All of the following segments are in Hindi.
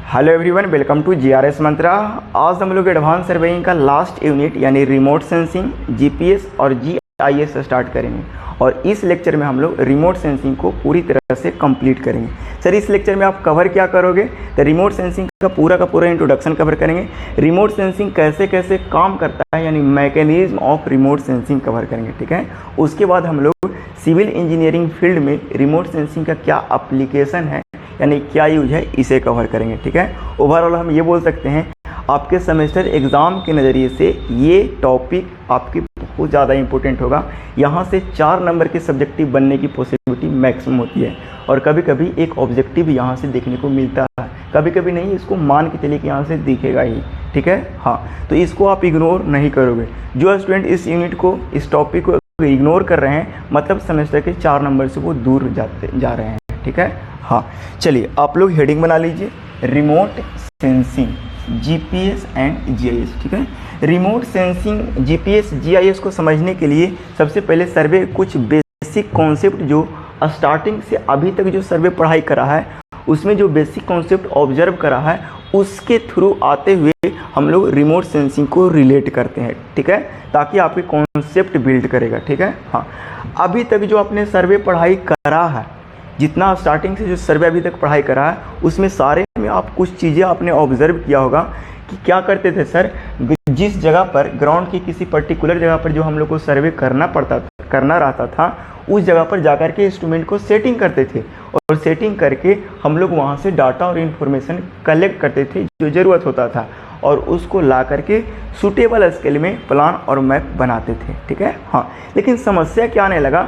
Hello everyone, welcome to GRS Mantra. आज हम लोग एडवांस सर्वेइंग का लास्ट यूनिट यानी रिमोट सेंसिंग, जीपीएस और जीआईएस स्टार्ट करेंगे और इस लेक्चर में हम लोग रिमोट सेंसिंग को पूरी तरह से कंप्लीट करेंगे। सर, इस लेक्चर में आप कवर क्या करोगे? तो रिमोट सेंसिंग का पूरा इंट्रोडक्शन कवर करेंगे। रिमोट सेंसिंग कैसे कैसे काम करता है यानी mechanism of remote sensing cover करेंगे, ठीक है। उसके बाद हम लोग सिविल इंजीनियरिंग फील्ड में रिमोट सेंसिंग का क्या एप्लीकेशन है यानी क्या यूज है, इसे कवर करेंगे, ठीक है। ओवरऑल हम ये बोल सकते हैं आपके सेमेस्टर एग्ज़ाम के नज़रिए से ये टॉपिक आपकी बहुत ज़्यादा इंपॉर्टेंट होगा। यहाँ से 4 नंबर के सब्जेक्टिव बनने की पॉसिबिलिटी मैक्सिमम होती है और कभी कभी एक ऑब्जेक्टिव यहाँ से देखने को मिलता है, कभी कभी नहीं, इसको मान के चलिए कि यहाँ से दिखेगा ही, ठीक है। हाँ, तो इसको आप इग्नोर नहीं करोगे। जो स्टूडेंट इस यूनिट को, इस टॉपिक को इग्नोर कर रहे हैं मतलब सेमेस्टर के 4 नंबर से वो दूर जा रहे हैं, ठीक है। हाँ, चलिए आप लोग हेडिंग बना लीजिए, remote sensing GPS and GIS, ठीक है। रिमोट सेंसिंग जीपीएस जीआईएस को समझने के लिए सबसे पहले सर्वे कुछ बेसिक कॉन्सेप्ट जो स्टार्टिंग से अभी तक जो सर्वे पढ़ाई करा है उसमें जो बेसिक कॉन्सेप्ट ऑब्जर्व करा है उसके थ्रू आते हुए हम लोग रिमोट सेंसिंग को रिलेट करते हैं, ठीक है, ताकि आपके कॉन्सेप्ट बिल्ड करेगा, ठीक है। हाँ, अभी तक जो आपने सर्वे पढ़ाई करा है, जितना स्टार्टिंग से जो सर्वे अभी तक पढ़ाई करा है उसमें सारे में आप कुछ चीज़ें आपने ऑब्जर्व किया होगा कि क्या करते थे सर, जिस जगह पर ग्राउंड की किसी पर्टिकुलर जगह पर जो हम लोग को सर्वे करना रहता था उस जगह पर जाकर के इंस्ट्रूमेंट को सेटिंग करते थे और सेटिंग करके हम लोग वहाँ से डाटा और इन्फॉर्मेशन कलेक्ट करते थे जो ज़रूरत होता था और उसको ला करके सूटेबल स्केल में प्लान और मैप बनाते थे, ठीक है। हाँ, लेकिन समस्या क्या आने लगा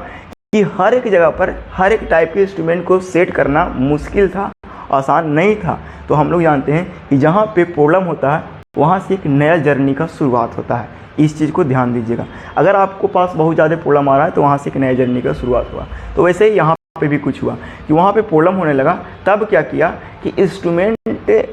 कि हर एक जगह पर हर एक टाइप के इंस्ट्रूमेंट को सेट करना मुश्किल था, आसान नहीं था। तो हम लोग जानते हैं कि जहाँ पे प्रॉब्लम होता है वहाँ से एक नया जर्नी का शुरुआत होता है। इस चीज़ को ध्यान दीजिएगा, अगर आपको पास बहुत ज़्यादा प्रॉब्लम आ रहा है तो वहाँ से एक नया जर्नी का शुरुआत हुआ। तो वैसे ही यहाँ पे भी कुछ हुआ कि वहाँ पे प्रॉब्लम होने लगा, तब क्या किया कि इंस्ट्रूमेंट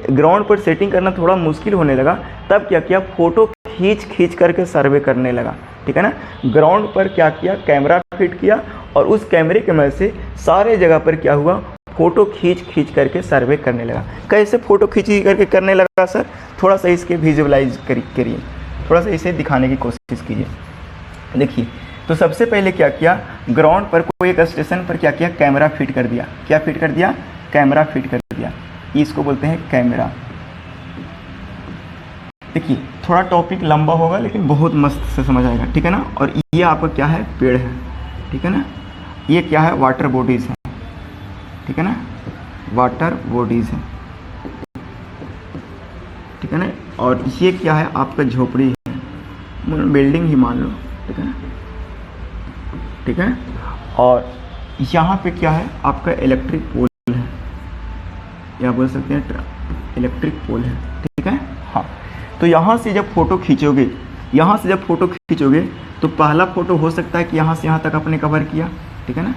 ग्राउंड पर सेटिंग करना थोड़ा मुश्किल होने लगा, तब क्या किया, फोटो खींच करके सर्वे करने लगा, ठीक है ना। ग्राउंड पर क्या किया, कैमरा फिट किया और उस कैमरे की मदद से सारे जगह पर क्या हुआ, फ़ोटो खींच करके सर्वे करने लगा। कैसे फ़ोटो खींच करके करने लगा सर, थोड़ा सा इसके विजुअलाइज करिए, थोड़ा सा इसे दिखाने की कोशिश कीजिए। देखिए, तो सबसे पहले क्या किया, ग्राउंड पर कोई एक स्टेशन पर क्या किया, कैमरा फिट कर दिया। क्या फिट कर दिया, कैमरा फिट कर दिया, इसको बोलते हैं कैमरा। देखिए, थोड़ा टॉपिक लंबा होगा लेकिन बहुत मस्त से समझ आएगा, ठीक है ना। और ये आपका क्या है, पेड़ है, ठीक है ना। ये क्या है, वाटर बॉडीज़ है, ठीक है ना, वाटर बॉडीज़ है, ठीक है ना। और ये क्या है, आपका झोपड़ी है, बिल्डिंग ही मान लो, ठीक है ना, ठीक है। और यहाँ पे क्या है, आपका इलेक्ट्रिक पोल है, या बोल सकते हैं इलेक्ट्रिक पोल है, ठीक है। हाँ, तो यहाँ से जब फ़ोटो खींचोगे, तो पहला फ़ोटो हो सकता है कि यहाँ से यहाँ तक आपने कवर किया, ठीक है ना।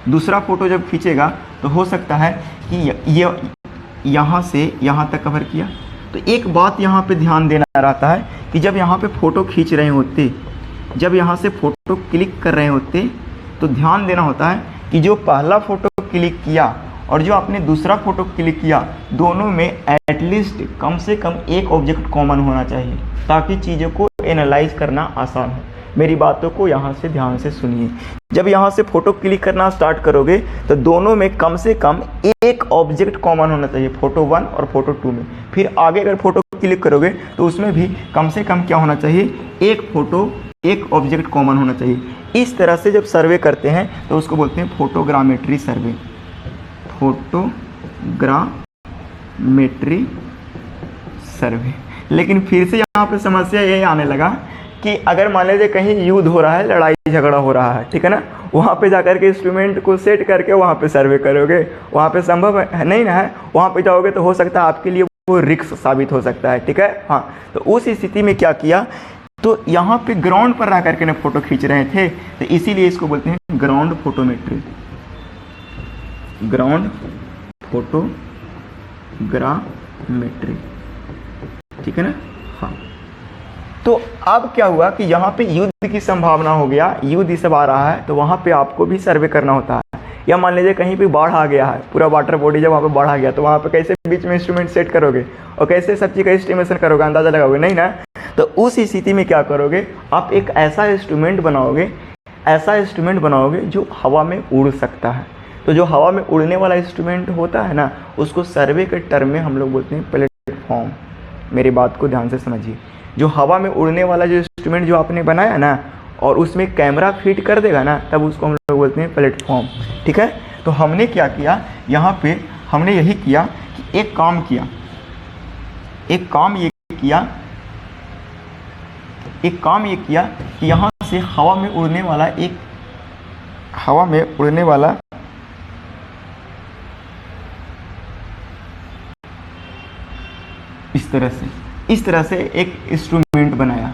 दूसरा फ़ोटो जब खींचेगा तो हो सकता है कि ये यहाँ से यहाँ तक कवर किया। तो एक बात यहाँ पे ध्यान देना रहता है कि जब यहाँ पे फ़ोटो खींच रहे होते, जब यहाँ से फ़ोटो क्लिक कर रहे होते, तो ध्यान देना होता है कि जो पहला फ़ोटो क्लिक किया और जो आपने दूसरा फ़ोटो क्लिक किया, दोनों में एटलीस्ट कम से कम एक ऑब्जेक्ट कॉमन होना चाहिए ताकि चीज़ों को एनालाइज करना आसान हो। मेरी बातों को यहाँ से ध्यान से सुनिए। जब यहाँ से फ़ोटो क्लिक करना स्टार्ट करोगे तो दोनों में कम से कम एक ऑब्जेक्ट कॉमन होना चाहिए, फ़ोटो 1 और फ़ोटो 2 में। फिर आगे अगर फ़ोटो क्लिक करोगे तो उसमें भी कम से कम क्या होना चाहिए, एक ऑब्जेक्ट कॉमन होना चाहिए। इस तरह से जब सर्वे करते हैं तो उसको बोलते हैं फोटोग्रामेट्री सर्वे, फोटोग्रामेट्री सर्वे। लेकिन फिर से यहाँ पे समस्या ये आने लगा कि अगर मान लीजिए कहीं युद्ध हो रहा है, लड़ाई झगड़ा हो रहा है, ठीक है ना, वहाँ पे जाकर के इंस्ट्रूमेंट को सेट करके वहाँ पे सर्वे करोगे, वहाँ पे संभव है नहीं ना है। वहाँ पे जाओगे तो हो सकता है आपके लिए वो रिस्क साबित हो सकता है, ठीक है। हाँ, तो उस स्थिति में क्या किया, तो यहाँ पे ग्राउंड पर रह करके ना फ़ोटो खींच रहे थे, तो इसीलिए इसको बोलते हैं ग्राउंड फोटोमेट्री, ग्राउंड फोटोग्रामेट्री, ठीक है ना। हाँ, तो अब क्या हुआ कि यहाँ पे युद्ध की संभावना हो गया, युद्ध सब आ रहा है, तो वहाँ पे आपको भी सर्वे करना होता है। या मान लीजिए कहीं भी बाढ़ आ गया है, पूरा वाटर बॉडी जब वहाँ पे बाढ़ आ गया, तो वहाँ पे कैसे बीच में इंस्ट्रूमेंट सेट करोगे और कैसे सब चीज़ का एस्टिमेशन करोगे, अंदाज़ा लगाओगे, नहीं ना। तो उस स्थिति में क्या करोगे, आप एक ऐसा इंस्ट्रूमेंट बनाओगे जो हवा में उड़ सकता है। तो जो हवा में उड़ने वाला इंस्ट्रूमेंट होता है ना, उसको सर्वे के टर्म में हम लोग बोलते हैं प्लेटफॉर्म। मेरी बात को ध्यान से समझिए, जो हवा में उड़ने वाला जो इंस्ट्रूमेंट जो आपने बनाया ना और उसमें कैमरा फिट कर देगा ना, तब उसको हम लोग बोलते हैं प्लेटफॉर्म। ठीक है, तो हमने क्या किया यहाँ पे, हमने यही किया कि एक काम ये किया कि यहाँ से हवा में उड़ने वाला इस तरह से एक इंस्ट्रूमेंट बनाया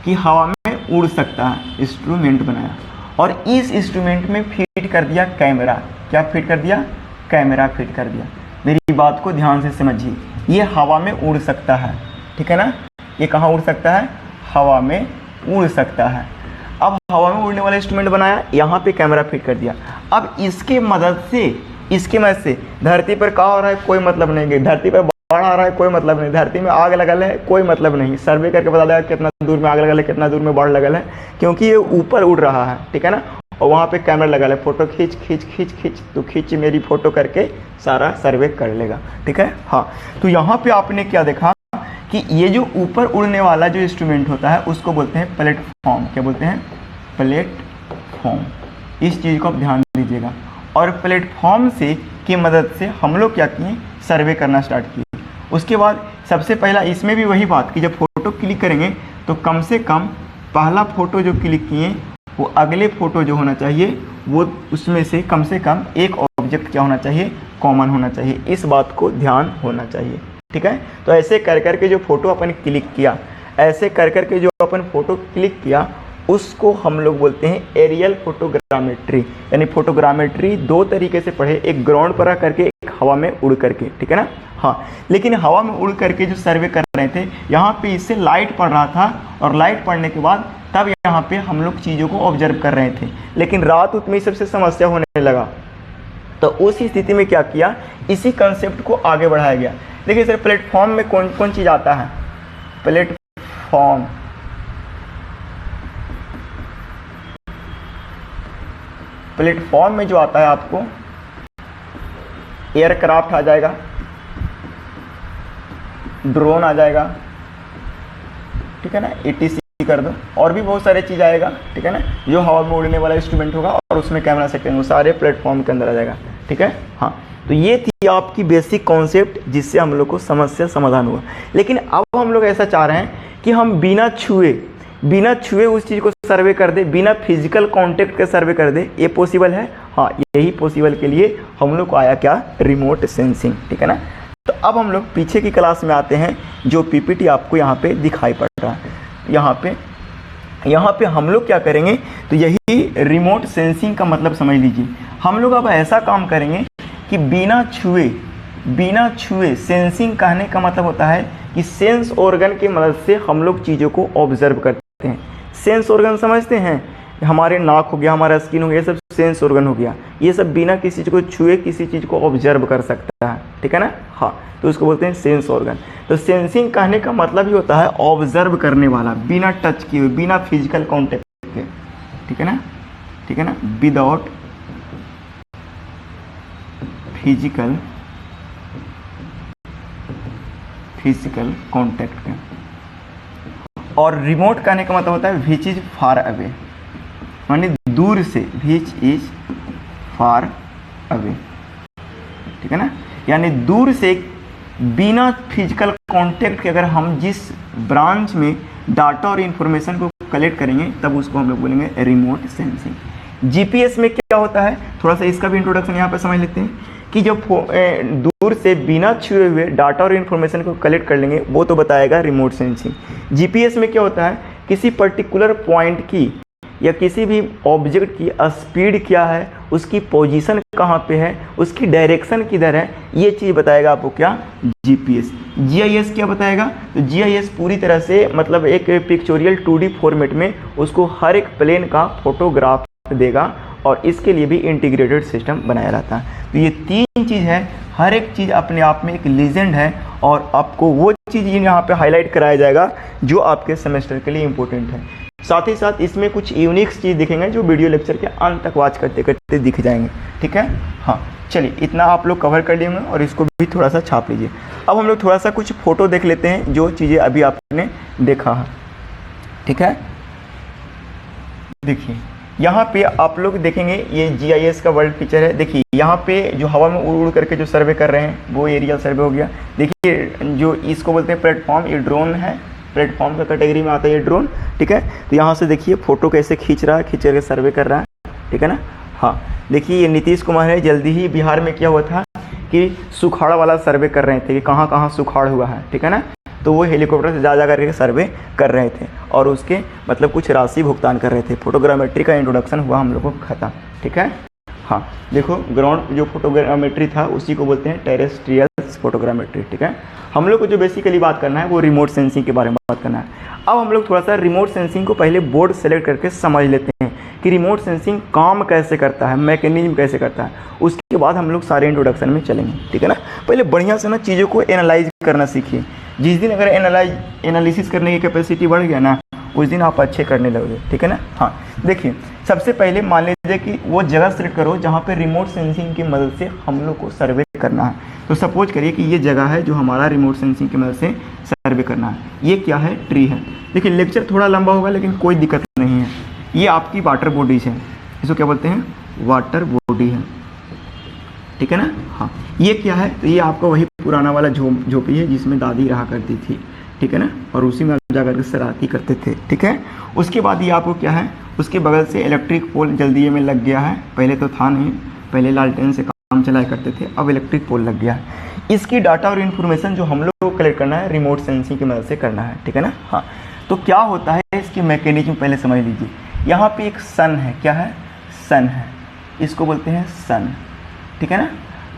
कि हवा में उड़ सकता है, इंस्ट्रूमेंट बनाया और इस इंस्ट्रूमेंट में फिट कर दिया कैमरा। क्या फिट कर दिया, कैमरा फिट कर दिया। मेरी बात को ध्यान से समझिए, ये हवा में उड़ सकता है, ठीक है ना, ये कहाँ उड़ सकता है, हवा में उड़ सकता है। अब हवा में उड़ने वाला इंस्ट्रूमेंट बनाया, यहाँ पे कैमरा फिट कर दिया। अब इसके मदद से धरती पर क्या हो रहा है कोई मतलब नहीं, धरती पर बाढ़ आ रहा है कोई मतलब नहीं, धरती में आग लगल है कोई मतलब नहीं, सर्वे करके बता देगा कितना दूर में आग लगल है, कितना दूर में बाढ़ लगल है, क्योंकि ये ऊपर उड़ रहा है, ठीक है ना। और वहाँ पे कैमरा लगा है, फोटो खींच तो खींच मेरी फोटो करके सारा सर्वे कर लेगा, ठीक है। हाँ, तो यहाँ पे आपने क्या देखा कि ये जो ऊपर उड़ने वाला जो इंस्ट्रूमेंट होता है उसको बोलते हैं प्लेटफॉर्म। क्या बोलते हैं, प्लेटफॉर्म। इस चीज़ को आप ध्यान दीजिएगा। और प्लेटफॉर्म से की मदद से हम लोग क्या किए, सर्वे करना स्टार्ट किए। उसके बाद सबसे पहला इसमें भी वही बात कि जब फ़ोटो क्लिक करेंगे तो कम से कम पहला फ़ोटो जो क्लिक किए वो अगले फ़ोटो जो होना चाहिए वो उसमें से कम एक ऑब्जेक्ट क्या होना चाहिए, कॉमन होना चाहिए। इस बात को ध्यान होना चाहिए, ठीक है। तो ऐसे कर करके जो फ़ोटो अपन क्लिक किया, उसको हम लोग बोलते हैं एरियल फोटोग्रामेट्री। यानी फोटोग्रामेट्री दो तरीके से पढ़े, एक ग्राउंड पर करके, एक हवा में उड़ करके, ठीक है ना। हाँ, लेकिन हवा में उड़ करके जो सर्वे कर रहे थे, यहाँ पे इससे लाइट पड़ रहा था और लाइट पड़ने के बाद तब यहाँ पे हम लोग चीज़ों को ऑब्जर्व कर रहे थे। लेकिन रात उतनी सबसे समस्या होने लगा, तो उस स्थिति में क्या किया, इसी कंसेप्ट को आगे बढ़ाया गया। देखिए सर, प्लेटफॉर्म में कौन कौन चीज़ आता है। प्लेटफॉर्म में जो आता है आपको एयरक्राफ्ट आ जाएगा, ड्रोन आ जाएगा, ठीक है ना, ATC कर दो, और भी बहुत सारे चीज़ आएगा, ठीक है ना, जो हवा में उड़ने वाला इंस्ट्रूमेंट होगा और उसमें कैमरा सेट करेंगे, वो सारे प्लेटफॉर्म के अंदर आ जाएगा, ठीक है। हाँ, तो ये थी आपकी बेसिक कॉन्सेप्ट जिससे हम लोग को समस्या समाधान हुआ। लेकिन अब हम लोग ऐसा चाह रहे हैं कि हम बिना छुए उस चीज़ को सर्वे कर दे, बिना फिजिकल कांटेक्ट के सर्वे कर दे। ये पॉसिबल है। हाँ, यही पॉसिबल के लिए हम लोग को आया क्या, रिमोट सेंसिंग, ठीक है ना। तो अब हम लोग पीछे की क्लास में आते हैं, जो PPT आपको यहाँ पे दिखाई पड़ रहा है। यहाँ पे हम लोग क्या करेंगे, तो यही रिमोट सेंसिंग का मतलब समझ लीजिए। हम लोग अब ऐसा काम करेंगे कि बिना छुए सेंसिंग कहने का मतलब होता है कि सेंस ऑर्गन की मदद से हम लोग चीज़ों को ऑब्जर्व करते हैं। सेंस ऑर्गन समझते हैं, हमारे नाक हो गया, हमारा स्किन हो गया, ये सब सेंस ऑर्गन हो गया। ये सब बिना किसी चीज़ को छुए किसी चीज़ को ऑब्जर्व कर सकता है, ठीक है ना। हाँ, तो उसको बोलते हैं सेंस ऑर्गन। तो सेंसिंग कहने का मतलब ही होता है ऑब्जर्व करने वाला, बिना टच किए हुए, बिना फिजिकल कॉन्टेक्ट के, ठीक है ना, विदाउट फिजिकल कॉन्टेक्ट के। और रिमोट कहने का मतलब होता है विच इज फार अवे, यानी दूर से, विच इज फार अवे, ठीक है ना, यानी दूर से बिना फिजिकल कांटेक्ट के अगर हम जिस ब्रांच में डाटा और इन्फॉर्मेशन को कलेक्ट करेंगे तब उसको हम लोग बोलेंगे रिमोट सेंसिंग। जीपीएस में क्या होता है, थोड़ा सा इसका भी इंट्रोडक्शन यहाँ पे समझ लेते हैं कि जब दूर से बिना छुए हुए डाटा और इन्फॉर्मेशन को कलेक्ट कर लेंगे वो तो बताएगा रिमोट सेंसिंग। जीपीएस में क्या होता है, किसी पर्टिकुलर पॉइंट की या किसी भी ऑब्जेक्ट की स्पीड क्या है, उसकी पोजीशन कहाँ पे है, उसकी डायरेक्शन किधर है, ये चीज़ बताएगा आपको क्या, जीपीएस। जीआईएस क्या बताएगा, तो जीआईएस पूरी तरह से मतलब एक पिक्चोरियल 2D फॉर्मेट में उसको हर एक प्लेन का फोटोग्राफ देगा और इसके लिए भी इंटीग्रेटेड सिस्टम बनाया रहता है। तो ये 3 चीज़ है, हर एक चीज़ अपने आप में एक लीजेंड है और आपको वो चीज़ यहाँ पे हाईलाइट कराया जाएगा जो आपके सेमेस्टर के लिए इम्पोर्टेंट है। साथ ही साथ इसमें कुछ यूनिक चीज़ दिखेंगे जो वीडियो लेक्चर के अंत तक वॉच करते करते दिख जाएंगे। ठीक है, हाँ चलिए इतना आप लोग कवर कर लिए होंगे और इसको भी थोड़ा सा छाप लीजिए। अब हम लोग थोड़ा सा कुछ फ़ोटो देख लेते हैं जो चीज़ें अभी आपने देखा है। ठीक है, देखिए यहाँ पे आप लोग देखेंगे ये GIS का वर्ल्ड पिक्चर है। देखिए यहाँ पे जो हवा में उड़ उड़ करके जो सर्वे कर रहे हैं वो एरियल सर्वे हो गया। देखिए जो इसको बोलते हैं प्लेटफॉर्म, ये ड्रोन है, प्लेटफॉर्म का कैटेगरी में आता है ये ड्रोन। ठीक है, तो यहाँ से देखिए फ़ोटो कैसे खींच रहा है, खींच करके सर्वे कर रहा है। ठीक है ना, हाँ देखिए ये नीतीश कुमार है। जल्दी ही बिहार में क्या हुआ था कि सुखाड़ वाला सर्वे कर रहे थे कि कहाँ कहाँ सुखाड़ हुआ है। ठीक है ना, तो वो हेलीकॉप्टर से जा करके सर्वे कर रहे थे और उसके मतलब कुछ राशि भुगतान कर रहे थे। फोटोग्रामेट्री का इंट्रोडक्शन हुआ हम लोगों को खत्म। ठीक है, हाँ देखो ग्राउंड जो फोटोग्रामेट्री था उसी को बोलते हैं टेरेस्ट्रियल फोटोग्रामेट्री। ठीक है, हम लोग को जो बेसिकली बात करना है वो रिमोट सेंसिंग के बारे में बात करना है। अब हम लोग थोड़ा सा रिमोट सेंसिंग को पहले बोर्ड सेलेक्ट करके समझ लेते हैं कि रिमोट सेंसिंग काम कैसे करता है, मैकेनिज्म कैसे करता है, उसके बाद हम लोग सारे इंट्रोडक्शन में चलेंगे। ठीक है ना, पहले बढ़िया से ना चीज़ों को एनालाइज करना सीखिए। जिस दिन अगर एनालिसिस करने की कैपेसिटी बढ़ गया ना उस दिन आप अच्छे करने लगोगे। ठीक है ना, हाँ देखिए सबसे पहले मान लीजिए कि वो जगह सेलेक्ट करो जहाँ पे रिमोट सेंसिंग की मदद से हम लोग को सर्वे करना है। तो सपोज करिए कि ये जगह है जो हमारा रिमोट सेंसिंग की मदद से सर्वे करना है। ये क्या है, ट्री है। देखिए लेक्चर थोड़ा लंबा होगा लेकिन कोई दिक्कत नहीं है। ये आपकी वाटर बॉडीज है, इसको क्या बोलते हैं, वाटर बॉडी है। ठीक है ना, हाँ ये क्या है, तो ये आपका वही पुराना वाला झोपड़ी है जिसमें दादी रहा करती थी। ठीक है ना, और उसी में जा करके शरारती करते थे। ठीक है, उसके बाद ये आपको क्या है, उसके बगल से इलेक्ट्रिक पोल जल्दी में लग गया है। पहले तो था नहीं, पहले लालटेन से काम चलाया करते थे, अब इलेक्ट्रिक पोल लग गया है। इसकी डाटा और इन्फॉर्मेशन जो हम लोग को कलेक्ट करना है रिमोट सेंसिंग की मदद से करना है। ठीक है ना, हाँ तो क्या होता है इसकी मैकेनिज्म पहले समझ लीजिए। यहाँ पे एक सन है, क्या है, सन है, इसको बोलते हैं सन। ठीक है ना,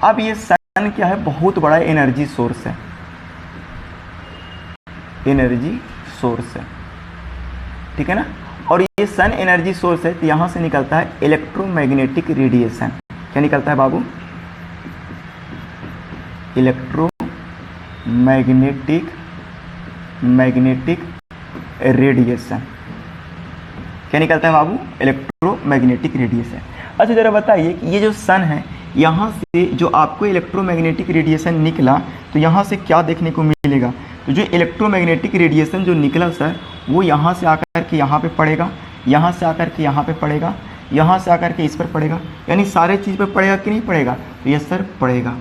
अब ये सन क्या है, बहुत बड़ा एनर्जी सोर्स है, एनर्जी सोर्स है। ठीक है ना, और ये सन एनर्जी सोर्स है तो यहाँ से निकलता है इलेक्ट्रोमैग्नेटिक रेडिएशन। क्या निकलता है बाबू, मैग्नेटिक रेडिएशन। क्या निकलता है बाबू, इलेक्ट्रोमैग्नेटिक रेडिएशन। अच्छा जरा बताइए कि ये जो सन है यहाँ से जो आपको इलेक्ट्रोमैग्नेटिक रेडिएशन निकला तो यहाँ से क्या देखने को मिलेगा, तो जो इलेक्ट्रोमैग्नेटिक रेडिएशन जो निकला सर वो यहाँ से आकर के यहाँ पे पड़ेगा, यहाँ से आकर के यहाँ पे पड़ेगा, यहाँ से आकर के इस पर पड़ेगा, यानी सारे चीज़ पर पड़ेगा कि नहीं पड़ेगा, तो ये सर पड़ेगा।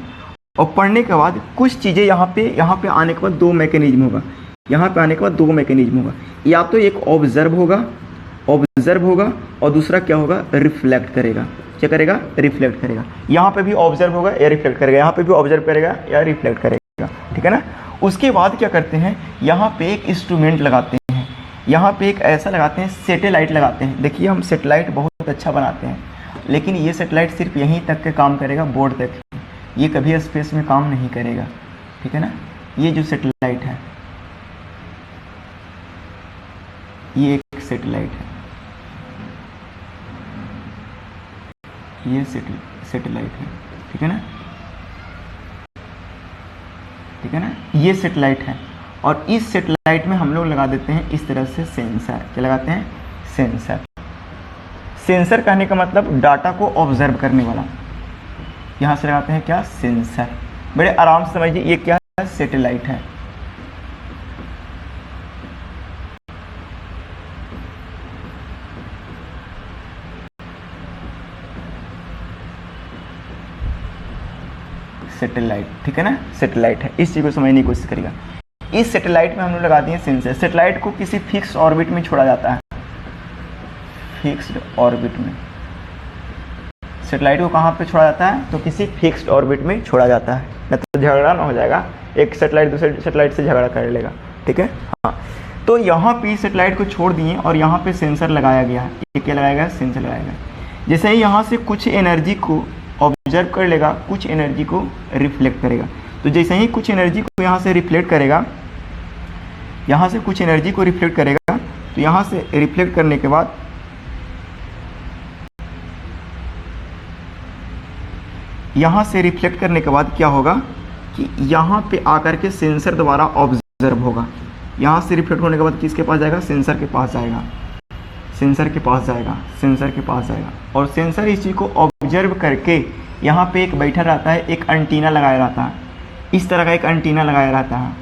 और पढ़ने के बाद कुछ चीज़ें यहाँ पे आने के बाद दो मैकेनिज्म होगा, यहाँ पे आने के बाद दो मैकेनिज्म होगा। या तो एक ऑब्जर्व होगा और दूसरा क्या होगा, रिफ्लेक्ट करेगा। क्या करेगा, रिफ्लेक्ट करेगा। यहाँ पे भी ऑब्जर्व होगा या रिफ्लेक्ट करेगा, यहाँ पे भी ऑब्जर्व करेगा या रिफ्लेक्ट करेगा। ठीक है ना, उसके बाद क्या करते हैं, यहाँ पे एक इंस्ट्रूमेंट लगाते हैं, यहाँ पे एक ऐसा लगाते हैं, सैटेलाइट लगाते हैं। देखिए हम सैटेलाइट बहुत अच्छा बनाते हैं लेकिन ये सैटेलाइट सिर्फ यहीं तक के काम करेगा, बोर्ड तक, ये कभी स्पेस में काम नहीं करेगा। ठीक है ना, ये जो सैटेलाइट है ये एक सैटेलाइट है, ये सैटेलाइट है। ठीक है ना, ठीक है ना, ये सैटेलाइट है और इस सैटेलाइट में हम लोग लगा देते हैं इस तरह से सेंसर। क्या लगाते हैं, सेंसर। सेंसर कहने का मतलब डाटा को ऑब्जर्व करने वाला, यहाँ से लगाते हैं क्या, सेंसर। बड़े आराम से समझिए ये क्या है, सैटेलाइट है। सैटेलाइट। ठीक है ना, सैटेलाइट है, इस चीज़ को समझने की कोशिश करिएगा। इस सैटेलाइट में हम लोग लगा दिए सेंसर। सैटेलाइट को किसी फिक्स ऑर्बिट में छोड़ा जाता है, फिक्स्ड ऑर्बिट में। सैटेलाइट को कहाँ पे छोड़ा जाता है, तो किसी फिक्स्ड ऑर्बिट में छोड़ा जाता है, नहीं तो झगड़ा ना हो जाएगा, एक सैटेलाइट दूसरे सैटेलाइट से झगड़ा कर लेगा। ठीक है, हाँ तो यहाँ पे सैटेलाइट को छोड़ दिए और यहाँ पे सेंसर लगाया गया है। ये क्या लगाया गया, सेंसर लगाया गया। जैसे ही यहाँ से कुछ एनर्जी को ऑब्जर्व कर लेगा, कुछ एनर्जी को रिफ्लेक्ट करेगा। तो जैसे ही कुछ एनर्जी को यहाँ से रिफ्लेक्ट करेगा, यहाँ से कुछ एनर्जी को रिफ्लेक्ट करेगा, तो यहाँ से रिफ्लेक्ट करने के बाद यहाँ से रिफ्लेक्ट करने के बाद क्या होगा कि यहाँ पे आकर के सेंसर द्वारा ऑब्जर्व होगा। यहाँ से रिफ्लेक्ट होने के बाद किसके पास जाएगा, सेंसर के पास जाएगा, सेंसर के पास जाएगा, सेंसर के पास जाएगा। और सेंसर इस चीज़ को ऑब्जर्व करके यहाँ पे एक बैठा रहता है, एक एंटीना लगाया रहता है, इस तरह का एक एंटीना लगाया रहता है,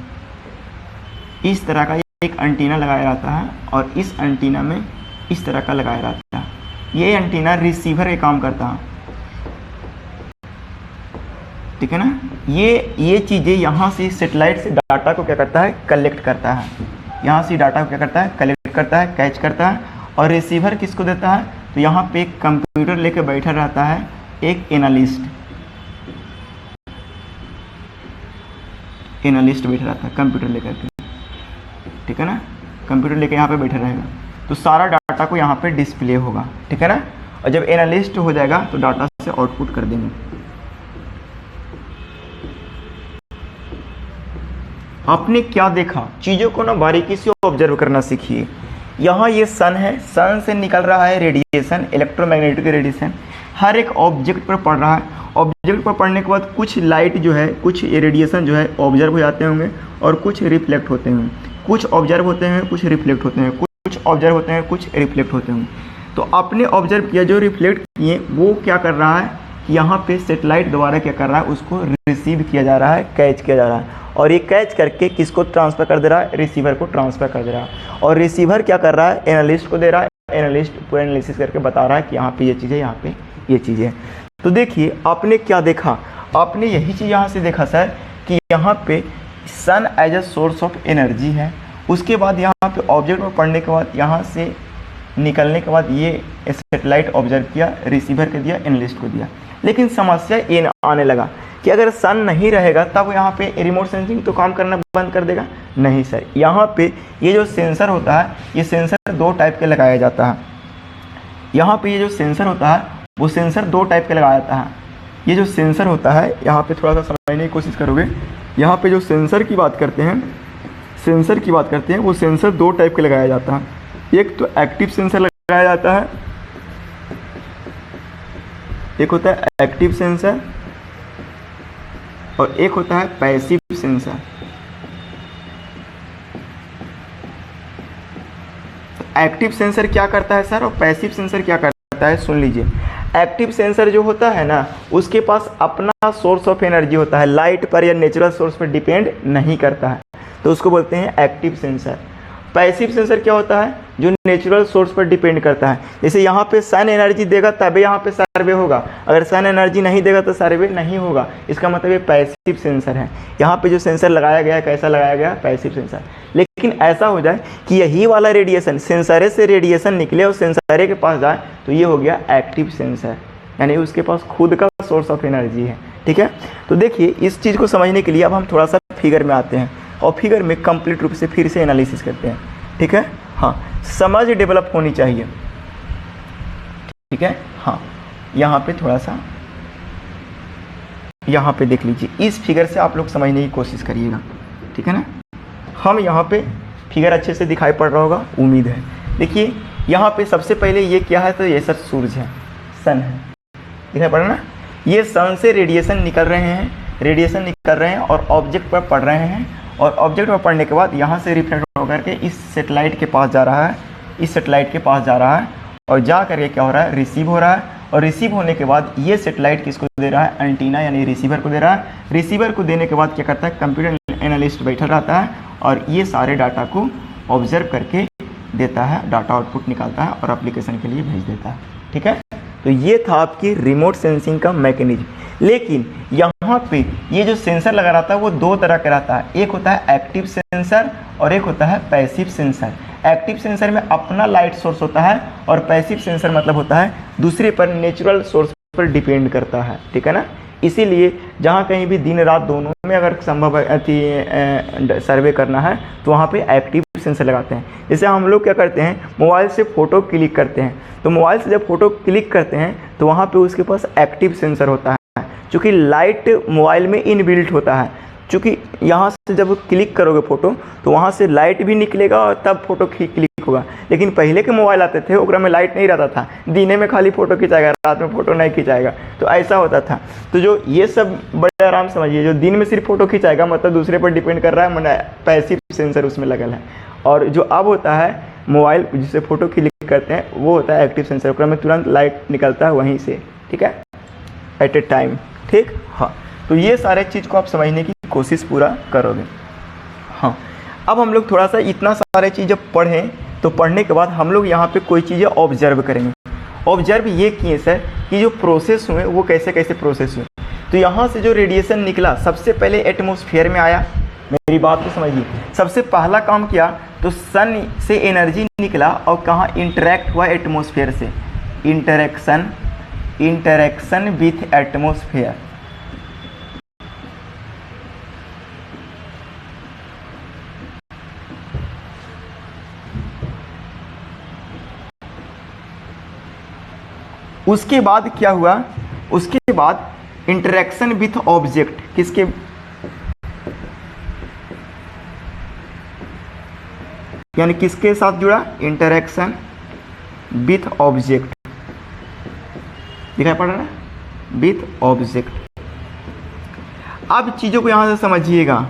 इस तरह का एक एंटीना लगाया रहता है। और इस एंटीना में इस तरह का लगाया रहता है। ये एंटीना रिसीवर का काम करता है, ठीक है ना। ये चीज़ें यहाँ से सेटेलाइट से डाटा को क्या करता है, कलेक्ट करता है। यहाँ से डाटा को क्या करता है, कलेक्ट करता है, कैच करता है। और रिसीवर किसको देता है, तो यहाँ पे एक कंप्यूटर लेके बैठा रहता है, एक एनालिस्ट बैठा रहता है कंप्यूटर लेकर के, ठीक है ना। कंप्यूटर लेके यहाँ पे बैठा रहेगा तो सारा डाटा को यहाँ पे डिस्प्ले होगा, ठीक है ना। और जब एनालिस्ट हो जाएगा तो डाटा से आउटपुट कर देंगे। आपने क्या देखा, चीज़ों को ना बारीकी से ऑब्जर्व करना सीखिए। यहाँ ये सन है, सन से निकल रहा है रेडिएशन, इलेक्ट्रोमैग्नेटिक रेडिएशन हर एक ऑब्जेक्ट पर पड़ रहा है। ऑब्जेक्ट पर पड़ने के बाद कुछ लाइट जो है, कुछ रेडिएशन जो है ऑब्जर्व हो जाते होंगे और कुछ रिफ्लेक्ट होते होंगे, कुछ ऑब्जर्व होते हैं, कुछ रिफ्लेक्ट होते हैं, कुछ ऑब्जर्व होते हैं, कुछ रिफ्लेक्ट होते होंगे। तो आपने ऑब्जर्व किया, जो रिफ्लेक्ट किए वो क्या कर रहा है, यहाँ पे सेटेलाइट द्वारा क्या कर रहा है, उसको रिसीव किया जा रहा है, कैच किया जा रहा है। और ये कैच करके किसको ट्रांसफ़र कर दे रहा है, रिसीवर को ट्रांसफ़र कर दे रहा है। और रिसीवर क्या कर रहा है, एनालिस्ट को दे रहा है, एनालिस्ट पूरा एनालिसिस करके बता रहा है कि यहाँ पे ये चीज़ है, यहाँ पे ये चीज़ है। तो देखिए आपने क्या देखा, आपने यही चीज़ यहाँ से देखा सर कि यहाँ पे sun as a source of energy है। उसके बाद यहाँ पे ऑब्जेक्ट में पढ़ने के बाद यहाँ से निकलने के बाद ये सेटेलाइट ऑब्जर्व किया, रिसीवर को दिया, एनालिस्ट को दिया। लेकिन समस्या ये आने लगा कि अगर सन नहीं रहेगा तब यहाँ पे रिमोट सेंसिंग तो काम करना बंद कर देगा। नहीं सर, यहाँ पे ये जो सेंसर होता है, ये सेंसर दो टाइप के लगाया जाता है। यहाँ पे ये जो सेंसर होता है वो सेंसर दो टाइप के लगाया जाता है। ये जो सेंसर होता है, यहाँ पे थोड़ा सा समझने की कोशिश करोगे। यहाँ पे जो सेंसर की बात करते हैं, सेंसर की बात करते हैं, वो सेंसर दो टाइप के लगाया जाता है। एक तो एक्टिव सेंसर लगाया जाता है, एक होता है एक्टिव सेंसर और एक होता है पैसिव सेंसर। एक्टिव सेंसर क्या करता है सर और पैसिव सेंसर क्या करता है, सुन लीजिए। एक्टिव सेंसर जो होता है ना, उसके पास अपना सोर्स ऑफ एनर्जी होता है, लाइट पर या नेचुरल सोर्स पर डिपेंड नहीं करता है, तो उसको बोलते हैं एक्टिव सेंसर। पैसिव सेंसर क्या होता है, जो नेचुरल सोर्स पर डिपेंड करता है। जैसे यहाँ पे सन एनर्जी देगा तभी यहाँ पे सर्वे होगा, अगर सन एनर्जी नहीं देगा तो सर्वे नहीं होगा। इसका मतलब ये पैसिव सेंसर है। यहाँ पे जो सेंसर लगाया गया है, कैसा लगाया गया, पैसिव सेंसर। लेकिन ऐसा हो जाए कि यही वाला रेडिएशन सेंसरे से रेडिएशन निकले और सेंसरे के पास जाए तो ये हो गया एक्टिव सेंसर, यानी उसके पास खुद का सोर्स ऑफ एनर्जी है, ठीक है। तो देखिए इस चीज़ को समझने के लिए अब हम थोड़ा सा फिगर में आते हैं और फिगर में कंप्लीट रूप से फिर से एनालिसिस करते हैं, ठीक है। हाँ, समझ डेवलप होनी चाहिए, ठीक है। हाँ, यहाँ पे थोड़ा सा यहाँ पे देख लीजिए, इस फिगर से आप लोग समझने की कोशिश करिएगा, ठीक है ना। हम यहाँ पे फिगर अच्छे से दिखाई पड़ रहा होगा, उम्मीद है। देखिए यहाँ पे सबसे पहले ये क्या है, तो ये सर सूरज है, सन है, दिखाई पड़ रहा ना। ये सन से रेडिएशन निकल रहे हैं, और ऑब्जेक्ट पर पड़ रहे हैं, और ऑब्जेक्ट पर पड़ने के बाद यहाँ से रिफ्लेक्ट होकर के इस सेटेलाइट के पास जा रहा है, और जा करके क्या हो रहा है, रिसीव हो रहा है। और रिसीव होने के बाद ये सेटेलाइट किसको दे रहा है, एंटीना यानी रिसीवर को दे रहा है। रिसीवर को देने के बाद क्या करता है, कंप्यूटर एनालिस्ट बैठा रहता है और ये सारे डाटा को ऑब्जर्व करके देता है, डाटा आउटपुट निकालता है और एप्लीकेशन के लिए भेज देता है, ठीक है। तो ये था आपकी रिमोट सेंसिंग का मैकेनिज्म। लेकिन यहाँ पे ये जो सेंसर लगा रहता है वो दो तरह का रहता है, एक होता है एक्टिव सेंसर और एक होता है पैसिव सेंसर। एक्टिव सेंसर में अपना लाइट सोर्स होता है और पैसिव सेंसर मतलब होता है दूसरे पर नेचुरल सोर्स पर डिपेंड करता है, ठीक है ना। इसीलिए जहाँ कहीं भी दिन रात दोनों में अगर संभव सर्वे करना है तो वहाँ पे एक्टिव सेंसर लगाते हैं। जैसे हम लोग क्या करते हैं, मोबाइल से फ़ोटो क्लिक करते हैं, तो मोबाइल से जब फ़ोटो क्लिक करते हैं तो वहाँ पे उसके पास एक्टिव सेंसर होता है, क्योंकि लाइट मोबाइल में इनबिल्ट होता है। चूँकि यहाँ से जब क्लिक करोगे फ़ोटो तो वहाँ से लाइट भी निकलेगा और तब फोटो क्लिक होगा। लेकिन पहले के मोबाइल आते थे ओकरा में लाइट नहीं रहता था, दिने में खाली फ़ोटो खिंचाएगा, रात में फ़ोटो नहीं खिंचाएगा, तो ऐसा होता था। तो जो ये सब बड़े आराम समझिए, जो दिन में सिर्फ फ़ोटो खिंचाएगा मतलब दूसरे पर डिपेंड कर रहा है, मैंने पैसिव सेंसर उसमें लगल है। और जो अब होता है मोबाइल जिससे फ़ोटो क्लिक करते हैं वो होता है एक्टिव सेंसर, ओकरा में तुरंत लाइट निकलता है वहीं से, ठीक है, एट ए टाइम, ठीक। हाँ, तो ये सारे चीज़ को आप समझने की कोशिश पूरा करोगे। हाँ, अब हम लोग थोड़ा सा इतना सारे चीज़ जब पढ़ें तो पढ़ने के बाद हम लोग यहाँ पे कोई चीज़ें ऑब्जर्व करेंगे। ऑब्जर्व ये किए सर कि जो प्रोसेस हुए वो कैसे कैसे प्रोसेस हुए। तो यहाँ से जो रेडिएशन निकला सबसे पहले एटमॉस्फेयर में आया, मेरी बात को समझिए। सबसे पहला काम किया तो सन से एनर्जी निकला और कहाँ इंटरेक्ट हुआ एटमॉस्फेयर से, इंटरेक्शन विथ एटमॉस्फेयर। उसके बाद क्या हुआ, उसके बाद इंटरेक्शन विथ ऑब्जेक्ट, किसके, यानी किसके साथ जुड़ा, इंटरेक्शन विथ ऑब्जेक्ट, दिखाई पड़ रहा है, विथ ऑब्जेक्ट। अब चीज़ों को यहाँ से समझिएगा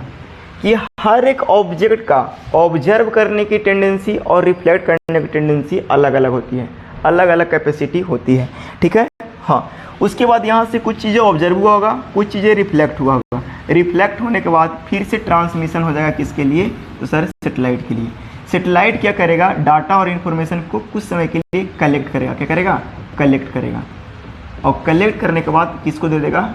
कि हर एक ऑब्जेक्ट का ऑब्जर्व करने की टेंडेंसी और रिफ्लेक्ट करने की टेंडेंसी अलग अलग होती है, अलग अलग कैपेसिटी होती है, ठीक है। हाँ, उसके बाद यहाँ से कुछ चीज़ें ऑब्जर्व हुआ होगा, कुछ चीज़ें रिफ्लेक्ट हुआ होगा। रिफ्लेक्ट होने के बाद फिर से ट्रांसमिशन हो जाएगा, किसके लिए, तो सर सैटेलाइट के लिए। सैटेलाइट क्या करेगा, डाटा और इन्फॉर्मेशन को कुछ समय के लिए कलेक्ट करेगा, क्या करेगा, कलेक्ट करेगा। और कलेक्ट करने के बाद किसको दे देगा,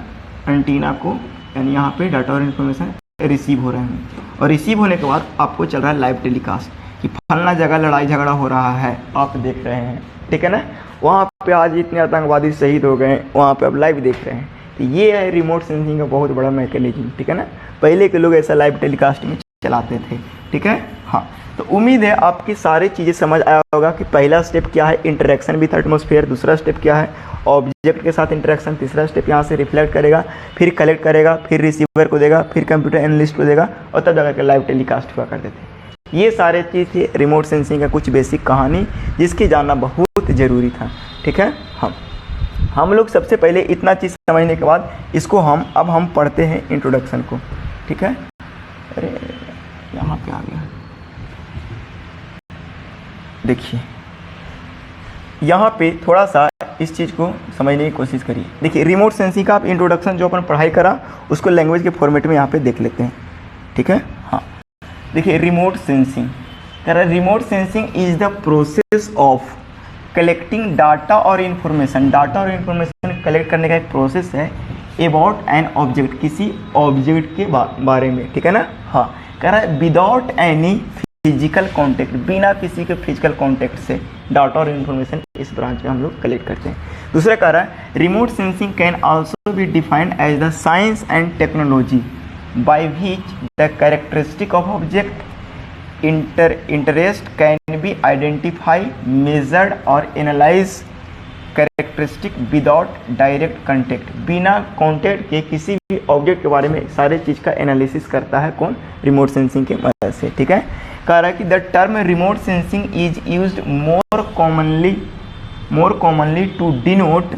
एंटीना को, यानी यहाँ पे डाटा और इन्फॉर्मेशन रिसीव हो रहे हैं। और रिसीव होने के बाद आपको चल रहा है लाइव टेलीकास्ट कि फलना जगह लड़ाई झगड़ा हो रहा है, आप देख रहे हैं, ठीक है ना। वहाँ पे आज इतने आतंकवादी शहीद हो गए, वहाँ पे अब लाइव देख रहे हैं। तो ये है रिमोट सेंसिंग का बहुत बड़ा मैकेनिज्म, ठीक है ना। पहले के लोग ऐसा लाइव टेलीकास्ट में चलाते थे, ठीक है। हाँ, तो उम्मीद है आपकी सारी चीज़ें समझ आया होगा कि पहला स्टेप क्या है, इंटरेक्शन विथ एटमॉस्फेयर, दूसरा स्टेप क्या है, ऑब्जेक्ट के साथ इंटरेक्शन, तीसरा स्टेप यहाँ से रिफ्लेक्ट करेगा, फिर कलेक्ट करेगा, फिर रिसीवर को देगा, फिर कंप्यूटर एनालिस्ट को देगा, और तब जाकर के लाइव टेलीकास्ट हुआ करते थे। ये सारे चीज़ थी रिमोट सेंसिंग का कुछ बेसिक कहानी, जिसकी जानना बहुत ज़रूरी था, ठीक है। हम लोग सबसे पहले इतना चीज़ समझने के बाद इसको अब हम पढ़ते हैं इंट्रोडक्शन को, ठीक है। अरे यहाँ पे आ गया, देखिए यहाँ पे थोड़ा सा इस चीज़ को समझने की कोशिश करिए। देखिए रिमोट सेंसिंग का आप इंट्रोडक्शन जो अपन पढ़ाई करा उसको लैंग्वेज के फॉर्मेट में यहाँ पे देख लेते हैं, ठीक है। हाँ, देखिए रिमोट सेंसिंग कह रहा है, remote sensing is the process of collecting data और इन्फॉर्मेशन। डाटा और इन्फॉर्मेशन कलेक्ट करने का एक प्रोसेस है अबाउट एन ऑब्जेक्ट, किसी ऑब्जेक्ट के बारे में, ठीक है ना। हाँ, कह रहा है विदाउट एनी फिजिकल कॉन्टेक्ट, बिना किसी के फिजिकल कॉन्टेक्ट से डाटा और इन्फॉर्मेशन इस ब्रांच में हम लोग कलेक्ट करते हैं। दूसरा कह रहा है remote sensing can also be defined as the science and technology by which the characteristic of object interest can be identified, measured or analyzed characteristic without direct contact। बिना कॉन्टेक्ट के किसी भी ऑब्जेक्ट के बारे में सारे चीज़ का एनालिसिस करता है कौन, रिमोट सेंसिंग के मदद से, ठीक है। कह रहा है कि the term remote sensing is used more commonly to denote